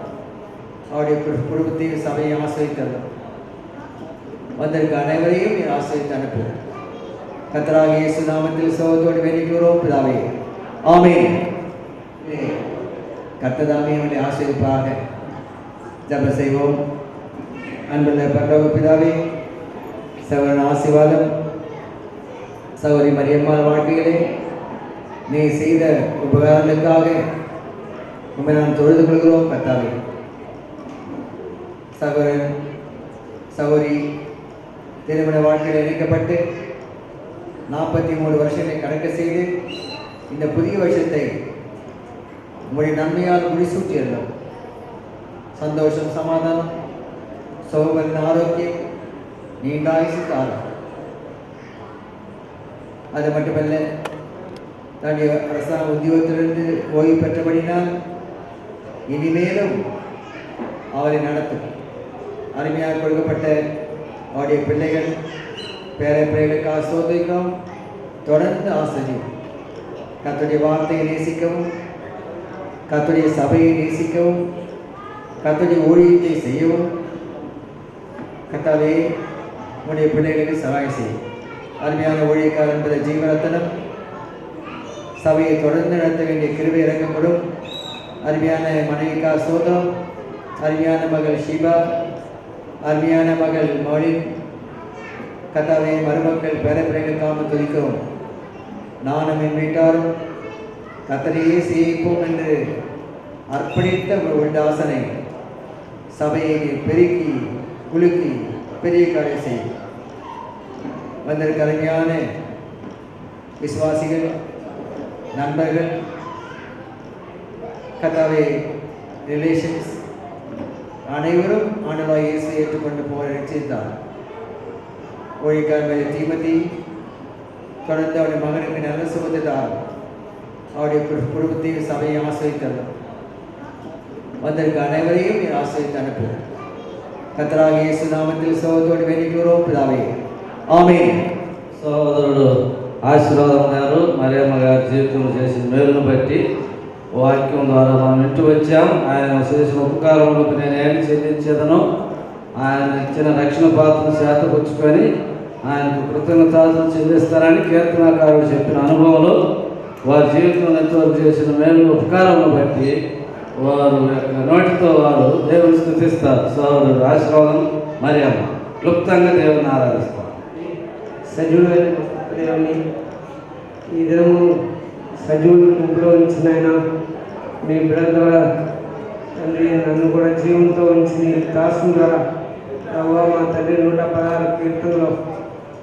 அவருடைய குடும்பத்தையும் சபையை ஆசிரியத்தது. வந்திருக்க அனைவரையும் ஆசிரியத்து அனுப்பு. கர்த்தராகிய இயேசு நாமத்தில் சோகத்தோடு வேண்டிக்கிறோம் பிதாவே, ஆமென். கர்த்ததாமே அவனை ஆசிரியப்பாக ஜெப செய்வோம். அன்புள்ள பரலோக பிதாவே, சகோதரன் ஆசீர்வாதம், சகோதரி மரியம்மாள் வாழ்க்கையிலே நீ செய்த உபகாரங்களுக்காக உண்மை நான் தொழுது கொள்கிறோம் கர்த்தாவே. சகோதரன் சகோதரி திருமண வாழ்க்கையில் இணைக்கப்பட்டு 43 வருஷங்களை கடக்க செய்து இந்த புதிய வருஷத்தை உங்களுடைய நன்மையால் முடிசூட்டியிருந்தோம். சந்தோஷம், சமாதானம், சௌகரின் ஆரோக்கியம், நீண்ட ஆயுசு காலம். அது மட்டுமல்ல, தன்னுடைய அரசாங்க உத்தியோகத்திலிருந்து ஓய்வு பெற்றபடினால் இனிமேலும் அவரை நடத்தும். அருமையாக கொடுக்கப்பட்ட அவருடைய பிள்ளைகள் பேரப்பிள்ளைகளுக்கு ஆசோதிக்கிறோம். தொடர்ந்து ஆசிரியம் கர்த்தருடைய வார்த்தையை நேசிக்கவும், கர்த்தருடைய சபையை நேசிக்கவும், கர்த்தருடைய ஊழியத்தை செய்யவும் கர்த்தாவே உடைய பிள்ளைகளுக்கு சகாயம் செய்யும். அருமையான ஊழியக்காரர் என்பதை ஜீவரத்தனம் சபையை தொடர்ந்து நடத்த வேண்டிய கிருபை இறக்கப்படும். அருமையான மனைவிக்கா சோதரம், அருமையான மகள் ஷிபா, அருமையான மகள் மௌலின், கர்த்தாவே மருமக்கள் பேரப்பிள்ளைகளுக்காக துதிக்கிறோம். நானும் என் வீட்டாரும் கர்த்தரையே சேவிப்போம் என்று அர்ப்பணித்த ஒரு தாசனை சபையை பெருக்கி குலுக்கி பெரிய காரியம் செய்யும். வந்திருக்க அருமையான விசுவாசிகள், நண்பர்கள், கர்த்தாவே ரிலேஷன்ஸ் அனைவரும் ஆண்டவராகிய இயேசு ஏற்றுக்கொண்டு போக நிச்சயித்தார். ஊழியக்காரர் தீமோத்தி தொடர்ந்து அவருடைய மகனுக்கு நல்ல சுகத்தை தார். அவருடைய குடும்பத்தையும் சபையை ஆசிரியத்தது. வந்திருக்க அனைவரையும் நீர் ஆசிரியத்து அனுப்பு. கர்த்தராகிய இயேசு நாமத்தில் சோகத்தோடு வேண்டிக்கிறோம் பிதாவே, ఆమేన్. సోదరుడు ఆశీర్వాదం గారు మరియమ్మ గారి జీవితంలో చేసిన మేలును బట్టి వాక్యం ద్వారా మనం ఇంటి వచ్చాం. ఆయన చేసిన ఉపకారములకు నేను ఏమి చెల్లించేదను, ఆయన ఇచ్చిన రక్షణ పాత్రను చేతపుచ్చుకొని ఆయనకు కృతజ్ఞతాస్తుతులు చెల్లిస్తారని కీర్తనాకారుడు చెప్పిన అనుభవంలో వారి జీవితంలో ఎంతవరకు చేసిన మేలు ఉపకారములను బట్టి వారు యొక్క నోటితో వారు దేవుని స్తుతిస్తారు. సోదరుడు ఆశీర్వాదం మరియమ్మ క్లుప్తంగా దేవుని ఆరాధిస్తారు. సజీవులైన దేవుని ఈ దినము సజీవుల గుంపులో ఉంచిన ఆయన మీ బిడ్డ ద్వారా తండ్రి నన్ను కూడా జీవంతో ఉంచి నీ దాసం ద్వారా ప్రభావ మా తండ్రి 116 కీర్తనలో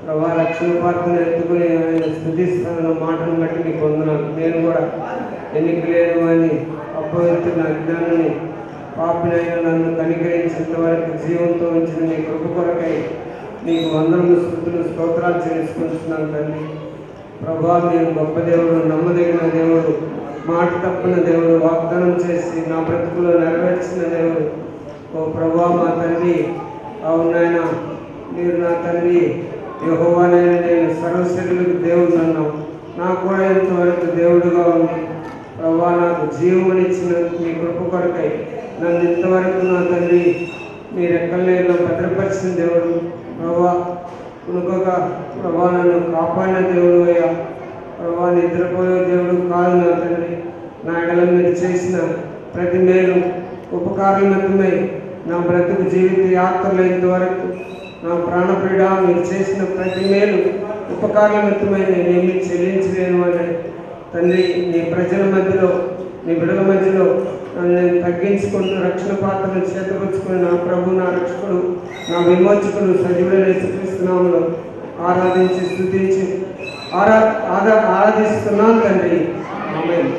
ప్రభావ రక్షణ పాత్రను ఎత్తుకుని ఆయన స్తుతిస్తున్న మాటను బట్టి నీకు వందనాలు. నేను కూడా ఎన్నిక లేదు అని అపవిత్రుల అజ్ఞానాన్ని పాపినైనా నన్ను కనికరించేంత వరకు జీవంతో ఉంచిన నీ కృప కొరకై నీకు వందనములు, స్తుతులు, స్తోత్రాలు చేసుకుంటున్నాను తండ్రి. ప్రభా మీరు గొప్ప దేవుడు, నమ్మదగిన దేవుడు, మాట తప్పిన దేవుడు, వాగ్దానం చేసి నా బ్రతుకులో నెరవేర్చిన దేవుడు. ఓ ప్రభా మా తండ్రి, అవునాయన మీరు నా తండ్రి యెహోవానైనా నేను సర్వశక్తులకు దేవుడు అన్నావు. నాకు కూడా ఎంతవరకు దేవుడుగా ఉంది ప్రభా. నాకు జీవమునిచ్చిన మీ కృప కొరకై నన్ను ఇంతవరకు నా తండ్రి మీ రెక్కల్లో భద్రపరిచిన దేవుడు ప్రభా. కునుకగా ప్రభా నన్ను కాపాడిన దేవుడు అయ్యా. ప్రభా నిద్రపోయే దేవుడు కాదు నా తండ్రి. నా ఎడల మీరు చేసిన ప్రతి మేలు ఉపకారమై నా బ్రతుకు జీవిత యాత్రలో ఇంతవరకు నా ప్రాణప్రీడ మీరు చేసిన ప్రతి మేలు ఉపకారమై నేనేమి చెల్లించలేను అని తండ్రి నీ ప్రజల మధ్యలో, నీ బిడ్డల మధ్యలో నన్ను నేను తగ్గించుకుంటూ రక్షణ పాత్రను చేతపుచ్చుకుని నా ప్రభు, నా రక్షకుడు, నా విమోచకుడు సజీవుడైన యేసుక్రీస్తునామములో ఆరాధించి స్తుతించి ఆరాధిస్తున్నాను తండ్రి. ఆమేన్.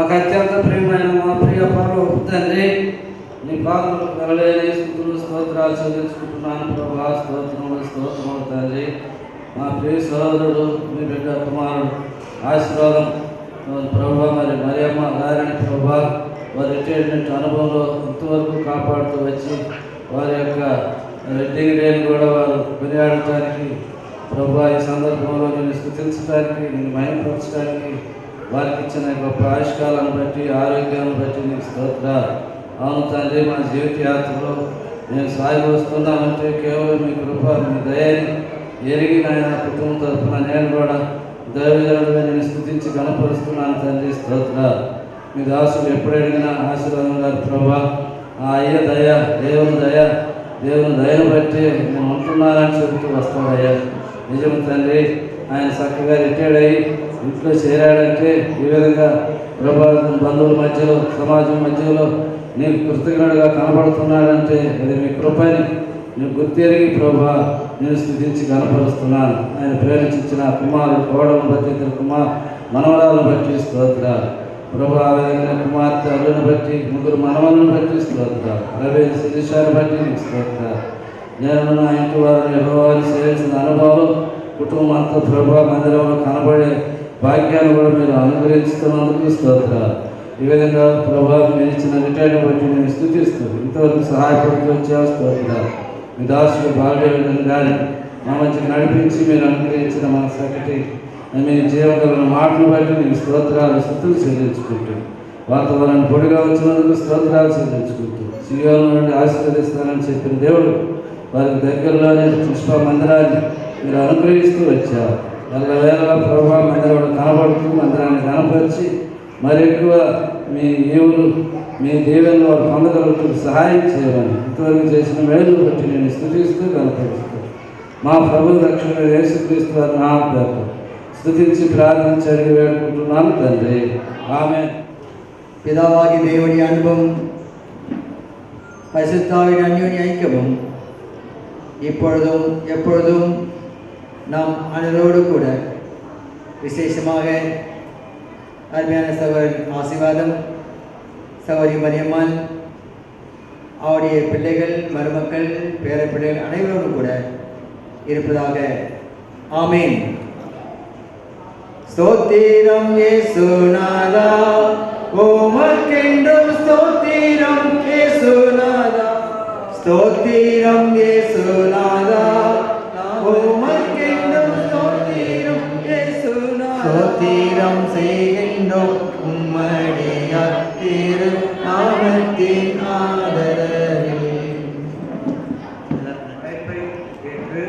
మాకు అత్యంత ప్రియమైన మా ప్రియ పరలోకపు తండ్రి, నీ పాదములకు వెలలేని స్తుతులు స్తోత్రాలు చెల్లించుకుంటున్నాను ప్రభా. స్తోత్రములు తండ్రి. మా ప్రియ సహోదరుడు మీ బిడ్డ కుమారుడు ఆశీర్వాదం ప్రభా, మరి మరియమ్మ గారిని ప్రభా వారి రిటైర్మెంట్ అనుభవంలో ఇంతవరకు కాపాడుతూ వచ్చి వారి యొక్క వెడ్డింగ్ డేని కూడా వారు కొనియాడటానికి ప్రభా, ఈ సందర్భంలో నేను స్తుతించడానికి, నేను మహిమపరచడానికి వారికి ఇచ్చిన గొప్ప ఆయుష్కాలను బట్టి, ఆరోగ్యాన్ని బట్టి నీకు స్తోత్రాలు. అవును తండ్రి, మా జీవిత యాత్రలో నేను సాగి వస్తున్నామంటే కేవలం మీ కృప, మీ దయని ఎరిగి నాయన కుటుంబం తరఫున నేను కూడా దైవజనుడిగా నేను స్థుతించి గణపరుస్తున్నాను తండ్రి. స్తోత్రాలు. మీ దాసులు ఎప్పుడు అడిగినా ఆశీర్వాదం గారు ప్రభా, ఆ అయ్య దయ, దేవుని దయను బట్టి నేను ఉంటున్నానని చెబుతూ వస్తాడయ్యా. నిజం తండ్రి, ఆయన చక్కగా రిటైర్డ్ అయ్యి ఇంట్లో చేరాడంటే ఈ విధంగా ప్రభావితం బంధువుల మధ్యలో, సమాజం మధ్యలో నీకు కృతజ్ఞుడుగా కనబడుతున్నాడంటే అది మీ కృపని నేను గుర్తెరిగి ప్రభా నేను స్థుతించి కనపరుస్తున్నాను. ఆయన ప్రేమించిన కుమారుడు కోడలను బట్టి, ఇద్దరు మనవరాలను బట్టి స్తోత్రాలు ప్రభా. ఆ విధంగా కుమార్తె అల్లుని బట్టి, ముగ్గురు మనవలను బట్టి స్తోత్రాలు. రవి శిరీషాన్ని బట్టి నీకు స్తోత్రాలు. నేను నా ఇంటి వారిని యెహోవాను సేవించిన అనుభవం కుటుంబం అంతా ప్రభా మందిరంలో కనబడే భాగ్యాన్ని కూడా మీరు అనుగ్రహిస్తున్నందుకు స్తోత్రాలు. ఈ విధంగా ప్రభా మీరు ఇచ్చిన రిటైర్ని బట్టి నేను స్థుతిస్తూ ఇంతవరకు సహాయపడుతూ వచ్చావు. స్తోత్రాలు. మీ దాసుడు బాల్యవిధం గారి మా మధ్యకి నడిపించి మీరు అనుగ్రహించిన మన సకటి మీ జీవగల మాటలు బట్టి నేను స్థుతులు చెల్లించుకుంటూ, వాతావరణం పొడిగా వచ్చినందుకు స్తోత్రాలు చెల్లించుకుంటూ, సీయోను నుండి ఆశీర్వదిస్తానని చెప్పిన దేవుడు వారికి దగ్గరలోనే పుష్ప మందిరాన్ని మీరు అనుగ్రహిస్తూ వచ్చారు. ఎల్లవేళలా ప్రభావ మందిరంలో కనబడుతూ మందిరాన్ని కనపరిచి మరి ఎక్కువ మీ ఈవులు, మీ దీవెనలు వారు పొందగలుగుతూ సహాయం చేయమని ఇంతవరకు చేసిన మేలు బట్టి నేను స్థుతిస్తూ కనపరుస్తూ మా ప్రభు రక్షణ యేసుక్రీస్తు వారి నామమున స్తుతించి ప్రార్థించి అడిగి వేడుకుంటున్నాను తండ్రి. ఆమేన్. பிதாவாகி தேவனுடைய அன்பும் பரிசுத்தாவின் அந்யோன்ய ஐக்கியமும் இப்பொழுதும் எப்பொழுதும் நாம் அனைவரோடு கூட விசேஷமாக அருமையான சகோதரன் ஆசீர்வாதம், சகோதரி மரியம்மாள், அவருடைய பிள்ளைகள், மருமக்கள், பேரப்பிள்ளைகள் அனைவரோடும் கூட இருப்பதாக. ஆமேன். ஸ்தோத்திரம் இயேசுநாதா, உமக்கென்றும் ஸ்தோத்திரம் இயேசுநாதா, ஸ்தோத்திரம் இயேசுநாதா, உமக்கென்றும் ஸ்தோத்திரம் இயேசுநாதா, ஸ்தோத்திரம் செய்கின்றோம் உம்முடைய திரு நாமத்தின் ஆதரவில். அழைப்பை ஏற்று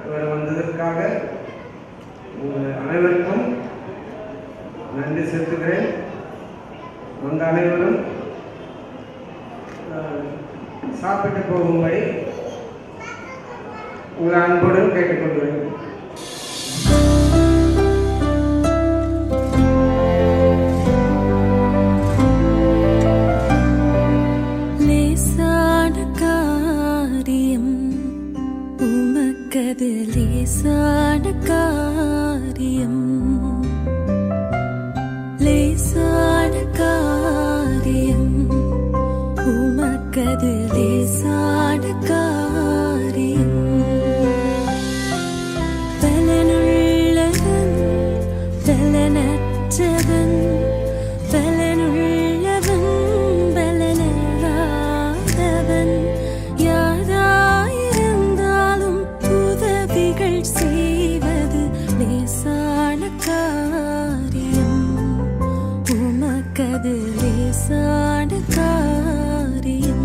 இவர் வந்ததற்காக உங்கள் அனைவருக்கும் நன்றி செலுத்துகிறேன். வந்த அனைவரும் சாப்பிட்டு போகும்படி உங்கள் அன்புடன் கேட்டுக்கொள்கிறேன். லேசான காரியம் உமக்கது லேசான காரியம், லேசான காரியம் உமக்கது லேசான காரியம். பலனுள்ளவன் பலனற்றவன், பலனுள்ளவன் பலனல்லாதவன், யாராயிருந்தாலும் உதவிகள் செய்வது லேசான காரியம், உமக்கது லேசான காரியம்.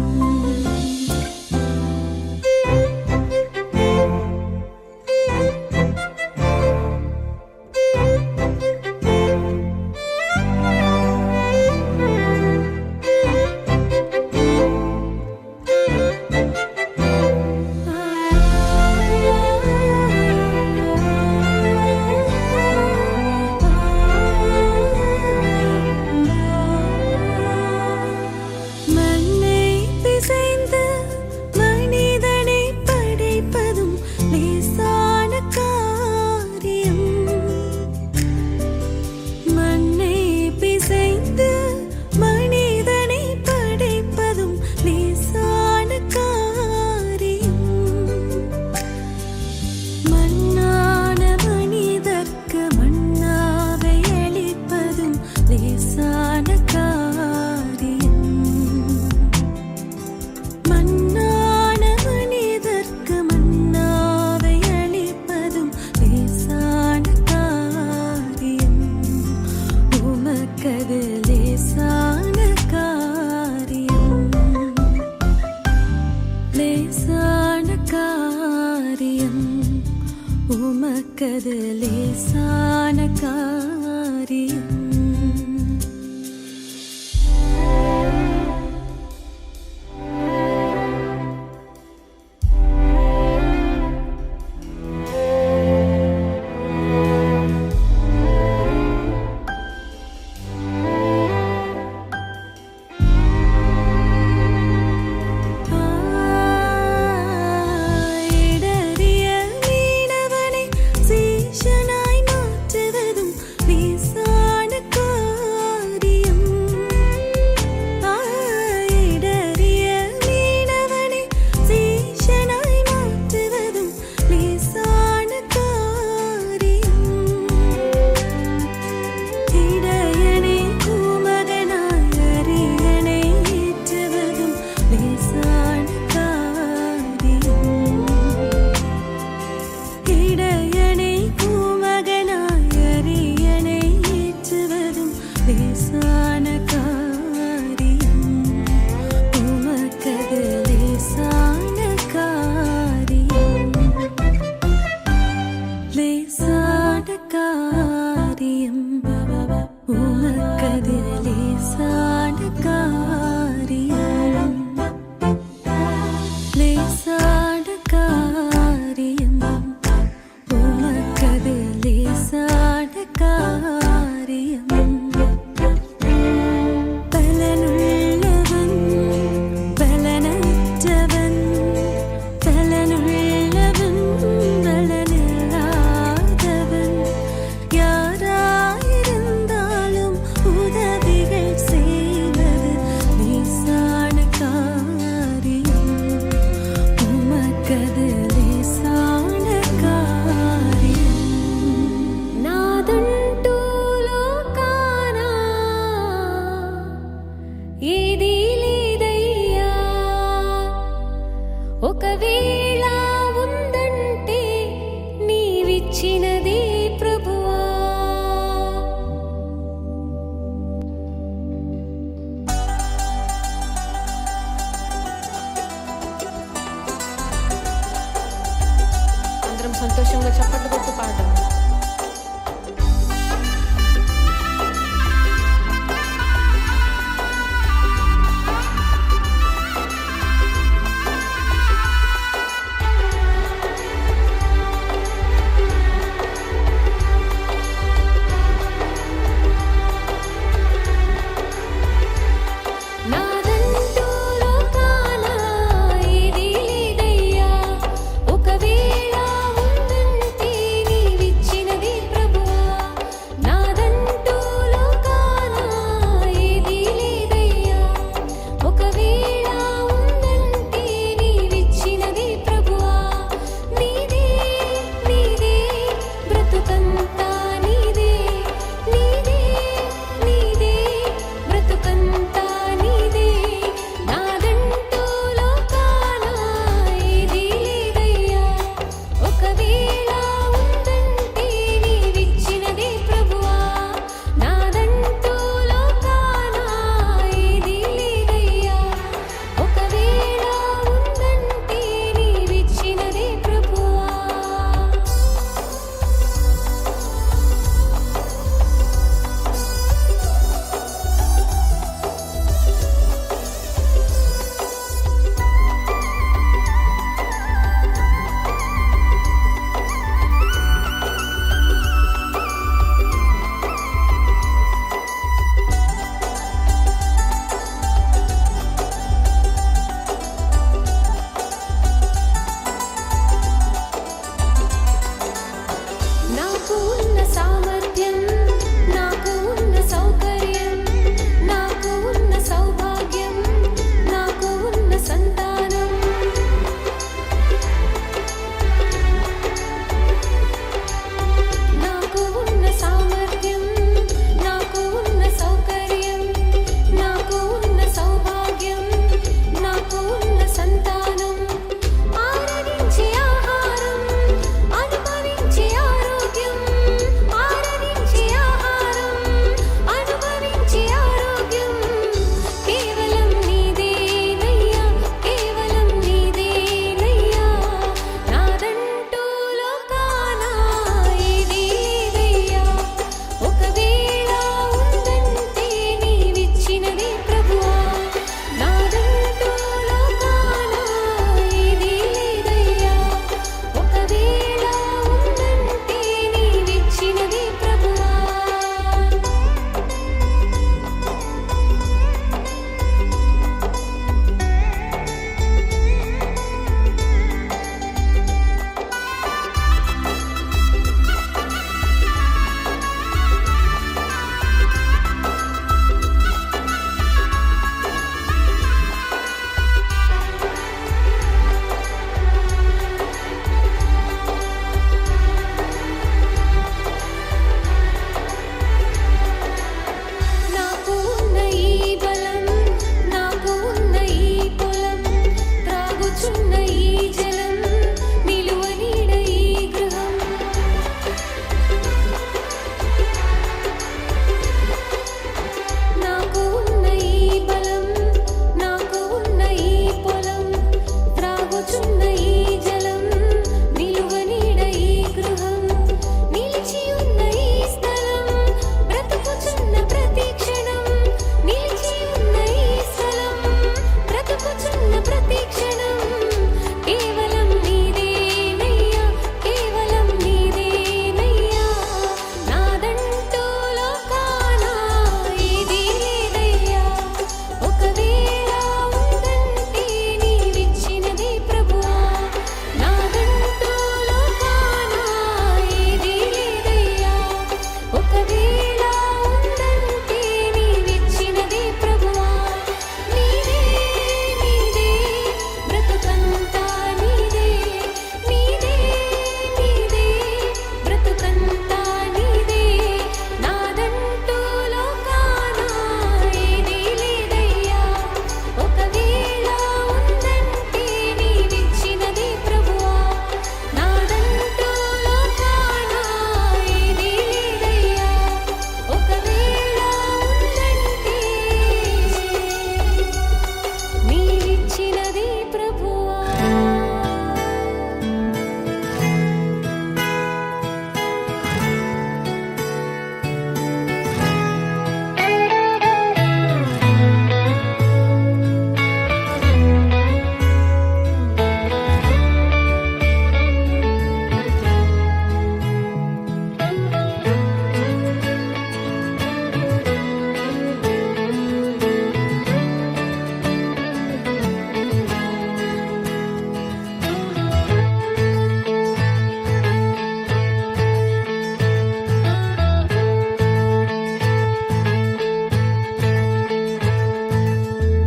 லேசான காரியம் உமக்கது லேசான காரியம் லேசான காரியம் உமக்கது லேசான காரியம் லேசான காரியம் உமக்கது லேசான காரியம் பலனுள்ளவன் பலனற்றவன் பலனுள்ளவன் பலனில்லாதவன் யாராயிருந்தாலும் உதவிகள் செய்வது லேசான காரியம் உமக்கது லேசான காரியம் నాదంటూ లోకాన ఏదీ లేదయ్యా ఒకవేళ ఉందంటే నీవిచ్చినదే ప్రభువా అందరం సంతోషంగా చప్పట్లు కొట్టు పాడదాం నాదంటూ లోకాన ఏదీ లేదయ్యా ఒకవేళ ఉందంటే నీవిచ్చి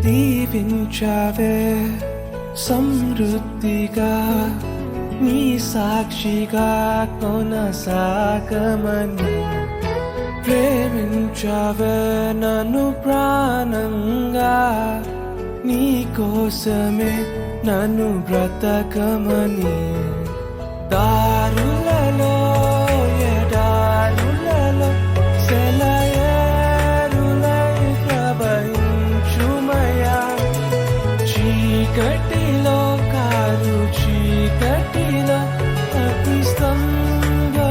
దీవించావే సమృద్ధిగా నీ సాక్షిగా కొనసాగమని ప్రేమించావే నన్ను ప్రాణంగా నీ కోసమే నన్ను బ్రతకమని దారులలో ఎడారులలో సెలయేరులై ప్రవహించుమయా చీకటిలో కారు చీకటిలో అతి స్తంభమైనను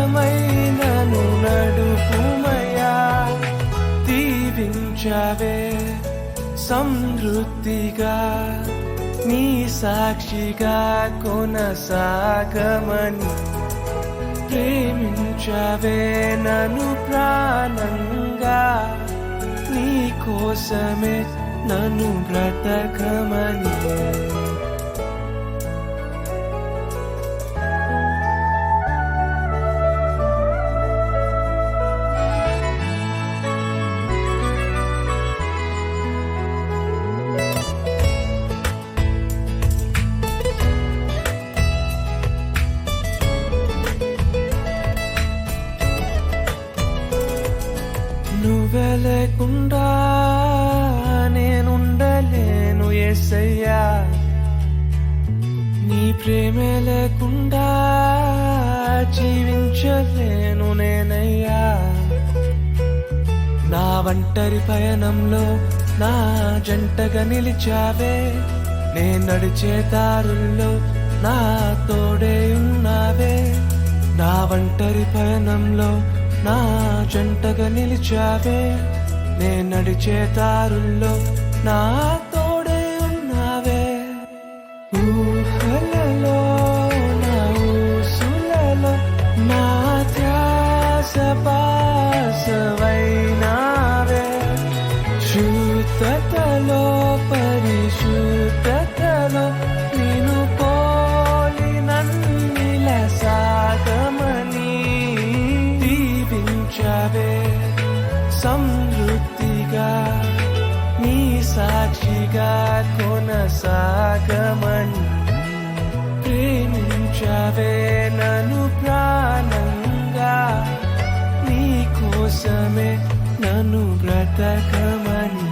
నడుపుమయా దీవించావే సమృద్ధిగా నీ సాక్షిగా కొనసాగమని ప్రేమించవే నన్ను ప్రాణంగా నీ కోసమే నన్ను బ్రతకమని నువ్వే లేకుండా నేనుండలేను యేసయ్యా నీ ప్రేమే లేకుండా జీవించలేను నేనయ్యా నా ఒంటరి పయనంలో నా జంటగా నిలిచావే నే నడిచే దారుల్లో నా తోడే ఉన్నావే నా ఒంటరి పయనంలో నా జంటగా నిలిచావే నే నడిచే దారుల్లో నా తోడే ఉన్నావే ఊహలలో నా ఊసులలో నా ధ్యాస పాసవైనావే శుద్ధతలో పరిశుద్ధతలో నిన్ను పోలి నన్నిల సాగమని దీవించవే సమృద్ధిగా నీ సాక్షిగా కొనసాగమని ప్రేమించవే నన్ను ప్రాణంగా నీ కోసమే నన్ను బ్రతకమని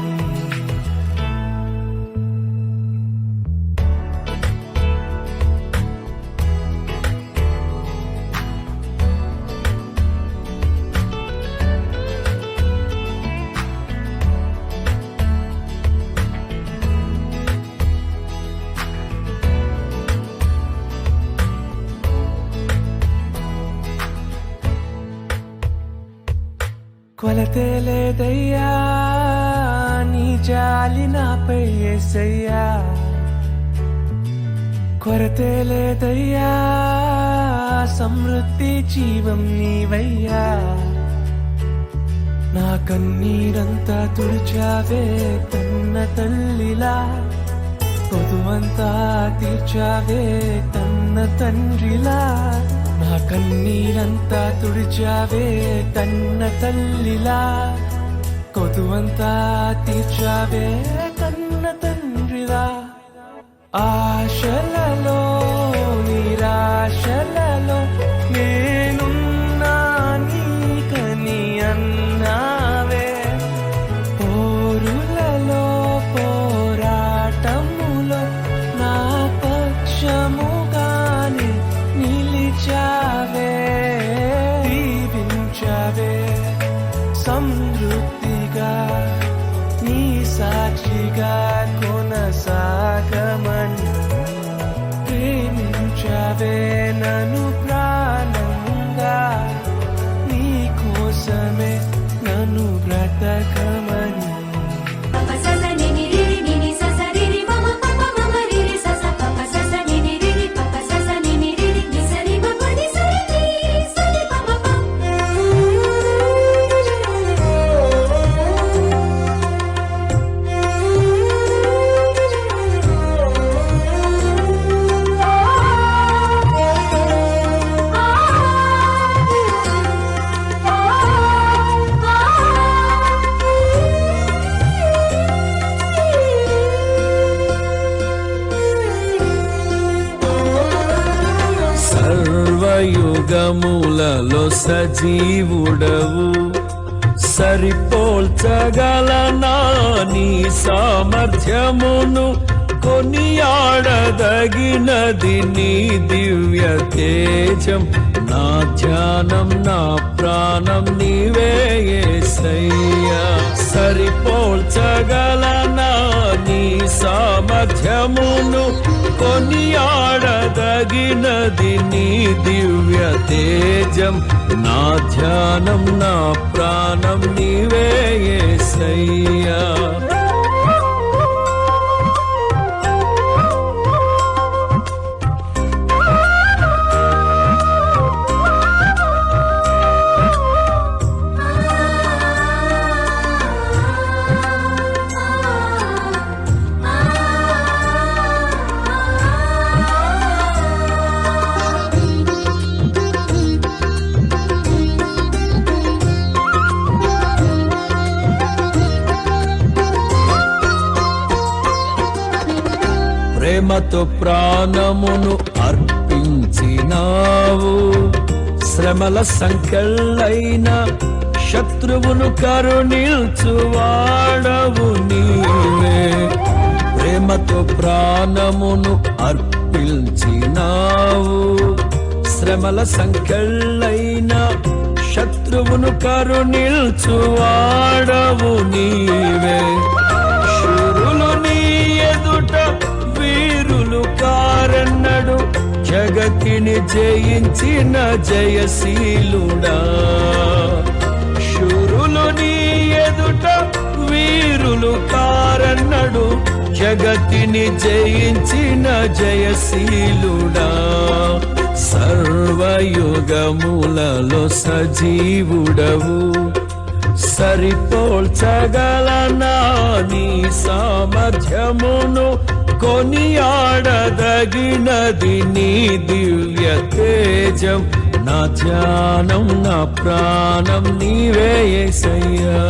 కొలతే లేదయ్యా నీ జాలి నాపై యేసయ్యా కొరతే లేదయ్యా సమృద్ధి జీవం నీవయ్యా నా కన్నీరంతా తుడిచావే కన్న తల్లిలా పొదువంతా తీర్చావే కన్న తండ్రిలా నా కన్నీరంతా తుడిచావే కన్న తల్లిలా కొదువంతా తీర్చావే కన్న తండ్రిలా ఆశలలో నిరాశలలో నేనున్నా నీకని అన్నావే పోరులలో పోరాటములో నా పక్షముగాని నిలిచావే దీవించవే సమృద్ధిగా నీ సాక్షిగా కొనసాగమని ప్రేమించవే నన్ను ప్రాణంగా నీ కోసమే నన్ను బ్రతకమని ఆ యుగములలో సజీవుడవు సరిపోల్చగలనా నీ సామర్థ్యమును కొనియాడదగినది నీ దివ్య తేజం నా ధ్యానం నా ప్రాణం నీవే యేసయ్యా సరిపోల్చగలనా నీ సామర్థ్యమును కొనియాడదగినది నీ దివ్య తేజం నా ధ్యానం నా ప్రాణం నీవే యేసయ్యా ప్రేమతో ప్రాణమును అర్పించినావు శ్రమల సంకెళ్ళైన శత్రువును కరుణిల్చువాడవు నీవే ప్రేమతో ప్రాణమును అర్పించినావు శ్రమల సంకెళ్ళైన శత్రువును కరుణిల్చువాడవు నీవే శూరులు నీ ఎదుట వీరులు కారన్నడు జగతిని జయించిన జయశీలుడా శూరులు నీ ఎదుట వీరులు కారన్నడు జగతిని జయించిన జయశీలుడా సర్వయుగములలో సజీవుడవు సరిపోల్చగలనా నీ సామర్థ్యమును కొనియాడదగినది నీ దివ్య తేజం నా ధ్యానం నా ప్రాణం నీవే యేసయ్యా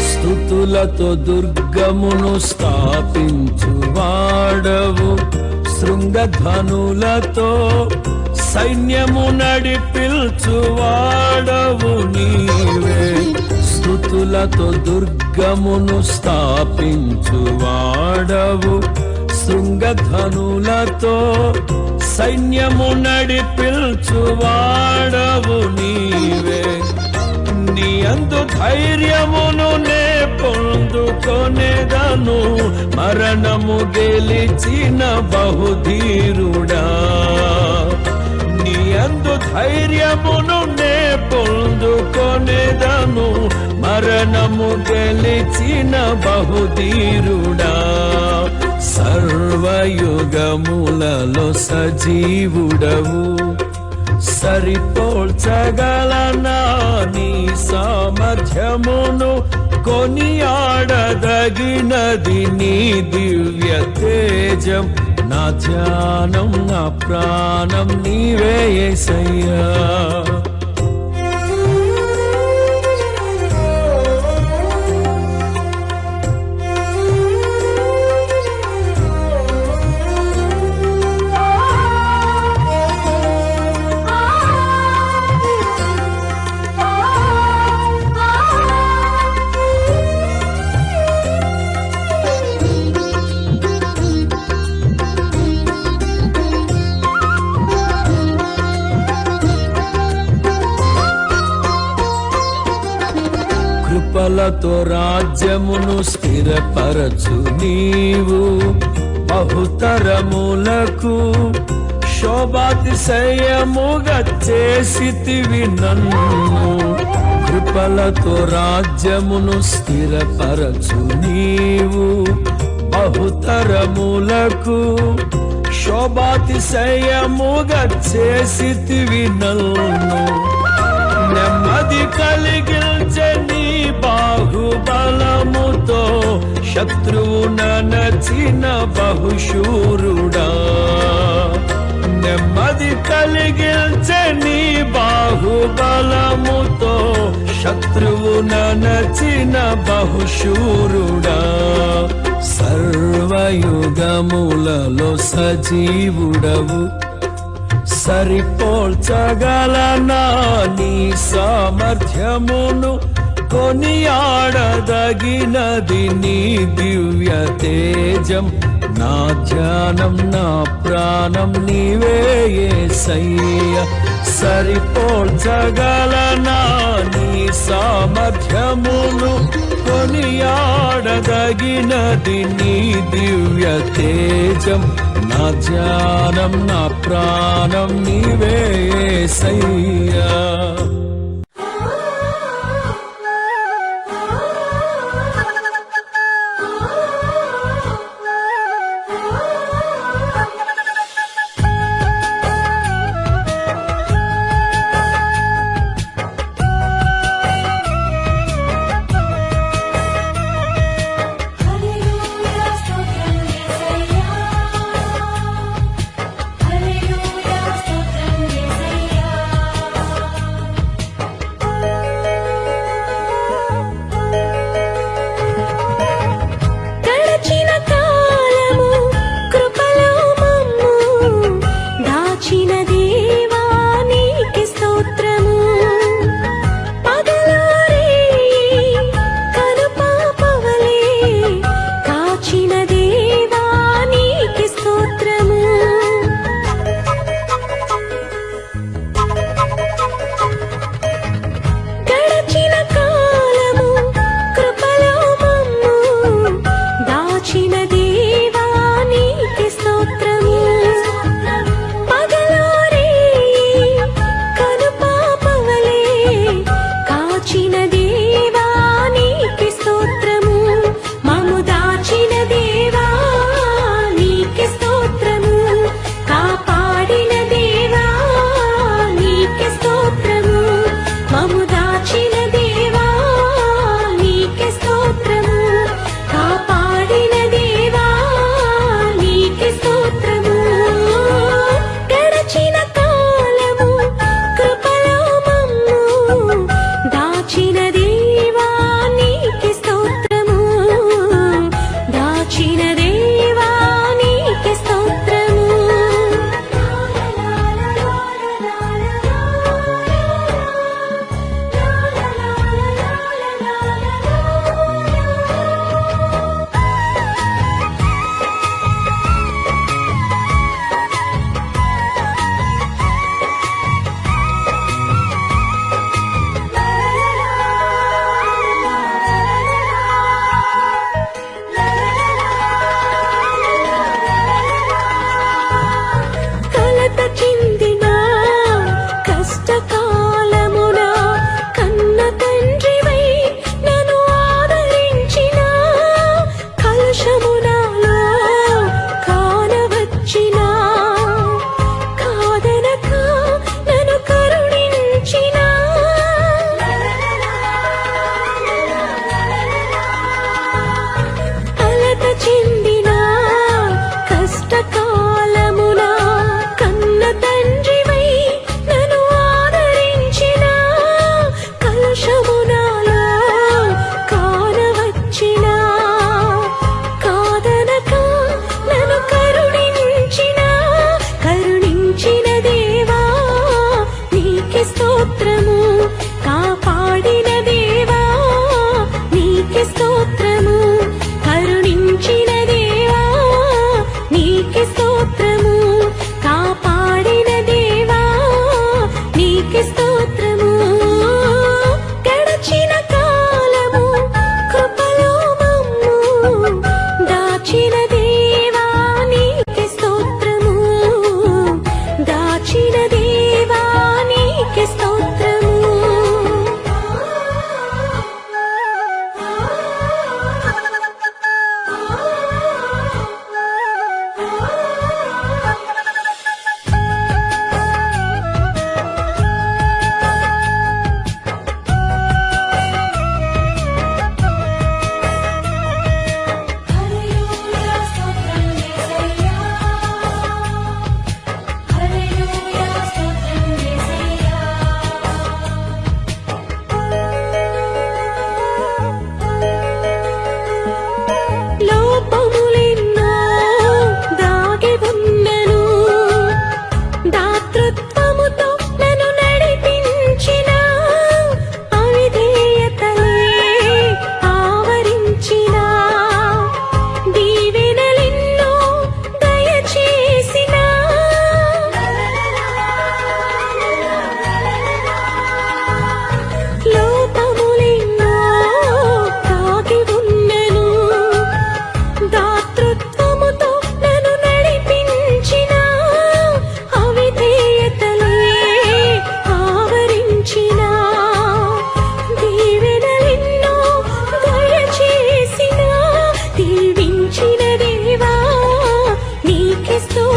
స్తుతులతో దుర్గమును స్థాపించువాడవు శృంగధనులతో సైన్యము నడిపిల్చువాడవు నీవే స్తుతులతో దుర్గమును స్థాపించువాడవు శృంగధనులతో సైన్యము నడిపిల్చువాడవు నీవే నీ అందు ధైర్యమును నే పొందుకొనేదను మరణము గెలిచిన బహుధీరుడా నీ అందు ధైర్యమును నే పొందుకొనేదను మరణము గెలిచిన బహుధీరుడా సర్వయుగములలో సజీవుడవు సరిపోల్చగలనా నీ సామర్థ్యమును కొనియాడదగినది నీ దివ్య తేజం నా ధ్యానం నా ప్రాణం నీవే యేసయ్యా కృపలతో రాజ్యమును స్థిరపరచు నీవు బహుతరములకు శోభాతిశయముగా చేసితివి నన్ను కృపలతో రాజ్యమును స్థిరపరచు నీవు బహుతరములకు శోభాతిశయముగా చేసితివి నన్ను నెమ్మది నెమ్మది కలిగించే నీ బాహుబలముతో శత్రువు నచిన బహుశూరుడా. నెమ్మది కలిగించే నీ బాహుబలముతో శత్రువు నచిన బహుశూరుడా. సర్వయుగములలో సజీవుడవు, సరిపోల్చగలనా నీ సామర్థ్యమును, కొనియాడదగినది నీ దివ్య తేజం. నా ధ్యానం నా ప్రాణం నీవే యేసయ్యా. సరిపోల్చగలనా నీ సామర్థ్యమును, కొనియాడదగినది నీ దివ్య తేజం. నా ధ్యానం నా ప్రాణం నీవే యేసయ్యా.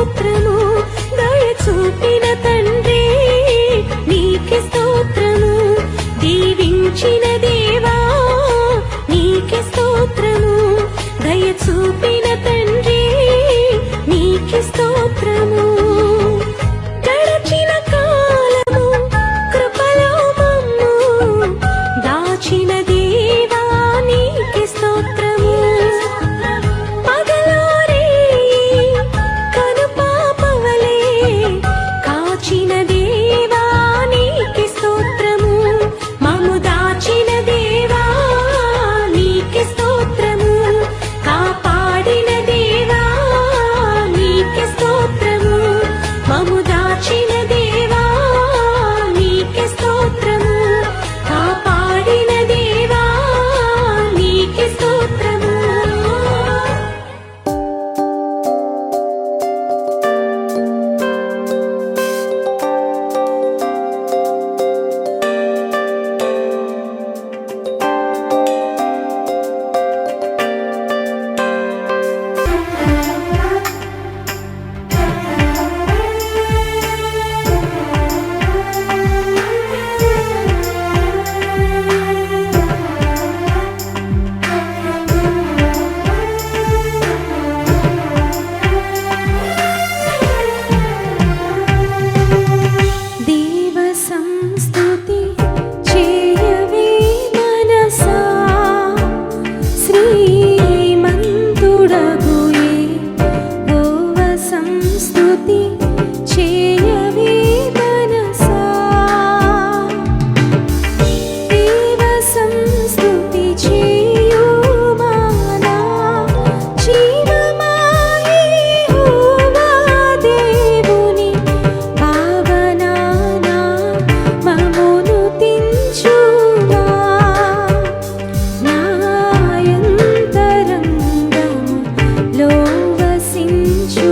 స్తోత్రము దయ చూపిన తండ్రి నీకే స్తోత్రము దీవించిన దేవా నీకే స్తోత్రము దయ చూపిన తండ్రి నీకే స్తోత్రము గడచిన కాలము కృపలో మమ్ము దాచిన దేవా నీకే స్తోత్రము పగలో రేయి కనుపాపవలే కాచిన దేవా నీకే స్తోత్రము మమ్ము దాచిన దేవా నీకే స్తోత్రము కాపాడిన దేవా నీకే స్తోత్రము మమ్ము దాచిన దేవా నీకే స్తోత్రము కాపాడిన దేవా నీకే స్తోత్రము దేవ సంస్తుతి చేయవే మనసా శ్రీమంతుడగు యెహోవ సంస్తుతి చేయవే మనసా దేవ సంస్తుతి చేయుమానా జీవమా యెహోవా దేవుని భావనానా మమ్మును తించుమా నాయంతరంగములో వసించు